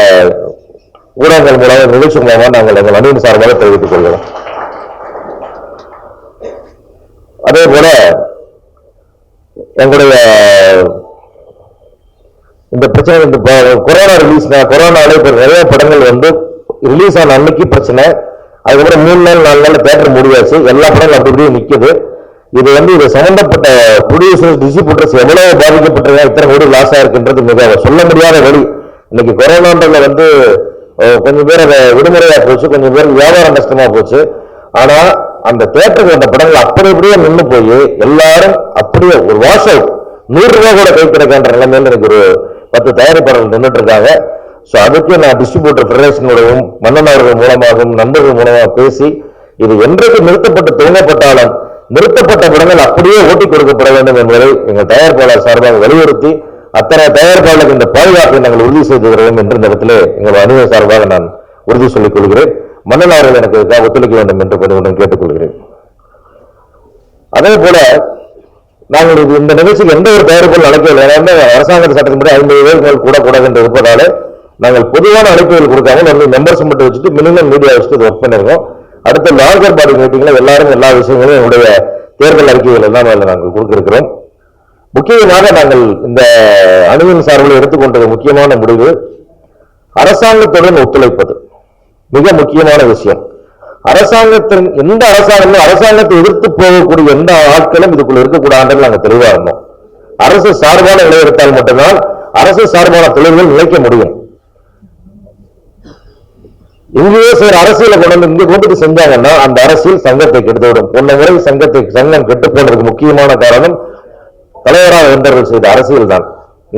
ஊடகங்கள் மூலம் நிகழ்ச்சி மூலமாக நாங்கள் எங்கள் அணியின் சார்பாக தெரிவித்துக் கொள்கிறோம். அதே போல எங்களுடைய இந்த பிரச்சனை இந்த கொரோனா கொரோனால இப்ப நிறைய படங்கள் வந்து ரிலீஸ் ஆன அன்னைக்கு பிரச்சனை, அதுக்கப்புறம் 3 நாள் 4 நாள் தியேட்டர் முடியாச்சு, எல்லா படங்களும் அப்படி இப்படியே நிக்குது. இது வந்து இது சம்பந்தப்பட்ட ப்ரொடியூசர்ஸ் டிஸ்ட்ரிபியூட்டர்ஸ் எவ்வளவு பாதிக்கப்பட்டிருக்காங்க, இத்தனை கோடி லாஸ் ஆயிருக்குன்றது மிக சொல்ல முடியாத வழி. இன்னைக்கு கொரோனான்றதுல வந்து கொஞ்சம் பேர் அதை விடுமுறையா போச்சு, கொஞ்சம் பேருக்கு வியாபாரம் நஷ்டமா போச்சு. ஆனா அந்த தியேட்டருக்கு வந்த படங்கள் அப்படி இப்படியே நின்று போய் எல்லாரும் அப்படியே ஒரு வாஷ் அவுட் 100 ரூபாய் கூட கை கிடைக்கின்ற நிலைமையில எனக்கு ஒரு 10 தயாரிப்பாளர்கள் நின்றுட்டு இருக்காங்க. ஸோ அதுக்கு நான் டிஸ்ட்ரிபியூட்டர் ஃபெடரேஷனோடவும் மன்னன் அவர்கள் மூலமாகவும் நண்பர்கள் மூலமாக பேசி இது என்றைக்கு நிறுத்தப்பட்டு துவங்கப்பட்டாலும் நிறுத்தப்பட்ட படங்கள் அப்படியே ஓட்டி கொடுக்கப்பட வேண்டும் என்பதை எங்கள் தயாரிப்பாளர் சார்பாக வலியுறுத்தி அத்தனை தயாரிப்பாளருக்கு இந்த பாதுகாப்பை நாங்கள் உறுதி செய்து வருவோம் என்று இந்த இடத்திலே எங்கள் அணியை சார்பாக நான் உறுதி சொல்லிக் கொள்கிறேன். மன்னன் அவர்கள் எனக்கு ஒத்துழைக்க வேண்டும் என்று கொஞ்சம் கேட்டுக்கொள்கிறேன். அதே போல நாங்கள் இந்த நிகழ்ச்சிக்கு எந்த ஒரு தயாரிப்புகள் அழைக்கவில்லை. அரசாங்க சட்டத்தின்படி 50 பேர்கள் கூட கூடாது என்று இருப்பதாலே நாங்கள் பொதுவான அழைப்புகள் கொடுக்காம வந்து மெம்பர்ஸ் மட்டும் வச்சுட்டு மினிமம் மீடியா வச்சுட்டு ஒர்க் பண்ணிருக்கோம். அடுத்த லார்ஜர் பாடி மீட்டிங்ல எல்லாரும் எல்லா விஷயங்களும் என்னுடைய தேர்தல் அறிக்கைகள் எல்லாம் நாங்கள் கொடுத்திருக்கிறோம். முக்கியமாக நாங்கள் இந்த அணியின் சார்பில் எடுத்துக்கொண்டது முக்கியமான முடிவு அரசாங்கத்துடன் ஒத்துழைப்பது மிக முக்கியமான விஷயம். அரசாங்கத்தின் எந்த அரசாங்கமும் அரசாங்கத்தை எதிர்த்து போகக்கூடிய எந்த ஆட்களும் இதுக்குள்ள இருக்கக்கூடாது நாங்கள் தெளிவாக இருந்தோம். அரசு சார்பான நிலை எடுத்தால் மட்டும்தான் அரசு சார்பான தொழில்கள் நிலைக்க முடியும். இங்கேயே சில அரசியலை கொண்டு இங்க கொண்டு செஞ்சாங்கன்னா அந்த அரசியல் சங்கத்தை கெடுத்துவிடும். போன முறை சங்கம் கெட்டு போனதுக்கு முக்கியமான காரணம் தலைவராக வந்தவர்கள் செய்த அரசியல் தான்.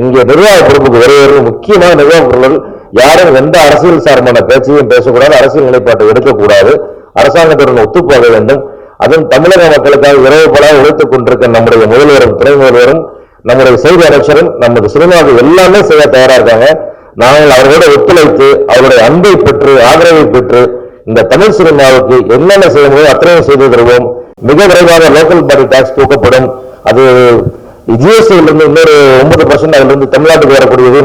இங்கே நிர்வாக பொறுப்புக்கு வருவர்கள் முக்கியமான நிர்வாக பொருள்கள் யாரும் எந்த அரசியல் சார்பான பேச்சையும் பேசக்கூடாது, அரசியல் நிலைப்பாட்டை எடுக்கக்கூடாது, அரசாங்கத்துடன் ஒத்துப்போக வேண்டும். அதுவும் தமிழக மக்களுக்காக இரவு பல உழைத்துக் கொண்டிருக்க நம்முடைய முதல்வரும் துணை முதல்வரும் நம்முடைய செய்தி அமைச்சரும் நமது சினிமாவுக்கு எல்லாமே செய்ய தயாரா இருக்காங்க. நாங்கள் அவர்களோட ஒத்துழைத்து அவருடைய அன்பை பெற்று ஆதரவை பெற்று இந்த தமிழ் சினிமாவுக்கு என்னென்ன செய்ய முடியும் அத்தனையும் செய்து தருவோம். மிக விரைவாக லோக்கல் பாடி டாக்ஸ் தூக்கப்படும். அது ஜிஎஸ்டியிலிருந்து இன்னொரு 9% அதிலிருந்து தமிழ்நாட்டுக்கு வரக்கூடியது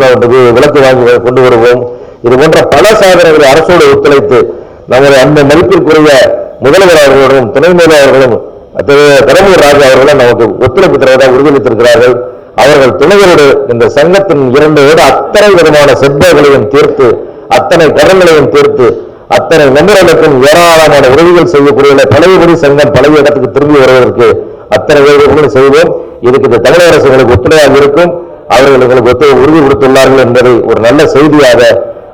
விலக்கு வாங்கி கொண்டு வருவோம். இது போன்ற பல சாதனைகளை அரசோடு ஒத்துழைத்து நம்முடைய அந்த மதிப்பிற்குரிய முதல்வர் அவர்களும் துணை முதல்வர்களும் கடம்பூர் ராஜா அவர்களும் நமக்கு ஒத்துழைப்பு தருவதாக உறுதியளித்திருக்கிறார்கள். அவர்கள் துணைகளோடு இந்த சங்கத்தின் 2 விட அத்தனை விதமான செட்பைகளையும் தீர்த்து அத்தனை கடன்களையும் தீர்த்து அத்தனை நண்பர்களுக்கும் ஏராளமான உதவிகள் செய்யக்கூடிய பழையபடி சங்கம் பழைய இடத்துக்கு திரும்பி வருவதற்கு அத்தனை உதவிகளும் செய்வோம். இதுக்கு இந்த தமிழக அரசுகளுக்கு ஒத்துழையாக இருக்கும். அவர்கள் எங்களுக்கு உறுதி கொடுத்துள்ளார்கள் என்பதை ஒரு நல்ல செய்தியாக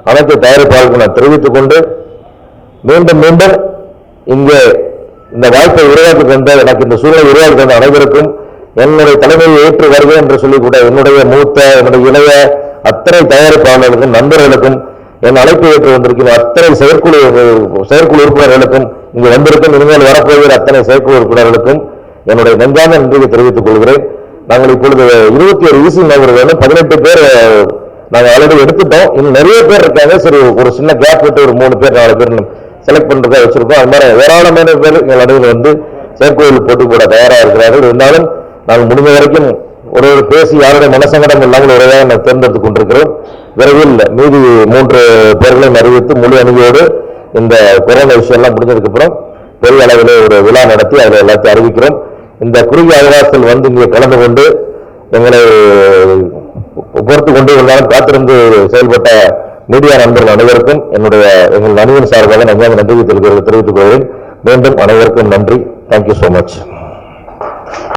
அனைத்து தயாரிப்பாளர்களுக்கு நான் தெரிவித்துக் கொண்டு மீண்டும் மீண்டும் இங்கே இந்த வாய்ப்பை உருவாக்கி தந்த எனக்கு இந்த சூழலை உருவாக்கி தந்த அனைவருக்கும் என்னுடைய தலைமையை ஏற்று வருவேன் என்று சொல்லிக்கூட என்னுடைய மூத்த என்னுடைய இளைய அத்தனை தயாரிப்பாளர்களுக்கும் நண்பர்களுக்கும் என் அழைப்பு ஏற்று வந்திருக்கிற அத்தனை செயற்குழு உறுப்பினர்களுக்கும் இங்கு வந்திருக்கும் இனிமேல் வரப்போகிற அத்தனை செயற்குழு உறுப்பினர்களுக்கும் என்னுடைய நெஞ்சான நன்றியை தெரிவித்துக் கொள்கிறேன். நாங்கள் இப்பொழுது 21 ஈசி நபர்கள் 18 பேர் நாங்கள் ஆல்ரெடி எடுத்துட்டோம். இன்னும் நிறைய பேர் இருக்காங்க. சரி ஒரு சின்ன கேப் விட்டு ஒரு 3 பேர் 4 பேர் செலக்ட் பண்றதா வச்சிருக்கோம். அது மாதிரி ஏராளமான பேர் எங்கள் நடுவில் வந்து செயற்குழுவில் போட்டி போட தயாராக இருக்கிறார்கள். இருந்தாலும் நாங்கள் முடிந்த வரைக்கும் ஒரு பேசி யாருடைய மனசங்கடம் இல்லாமல் உரையாக நான் தேர்ந்தெடுத்துக் கொண்டிருக்கிறோம். விரைவில் மீதி 3 பேர்களையும் அறிவித்து முழு அணியோடு இந்த கொரோனா விஷயம் எல்லாம் முடிஞ்சதுக்கு அப்புறம் பெரிய அளவில் ஒரு விழா நடத்தி அதில் எல்லாத்தையும் அறிவிக்கிறோம். இந்த குறுகிய அவகாசத்தில் வந்து இங்கே கலந்து கொண்டு எங்களை பொறுத்து கொண்டு இருந்தாலும் காத்திருந்து செயல்பட்ட மீடியா நண்பர்கள் அனைவருக்கும் எங்கள் அணியின் சார்பாக நன்றியை தெரிவித்துக் கொள்கிறேன். மீண்டும் அனைவருக்கும் நன்றி. Thank you so much.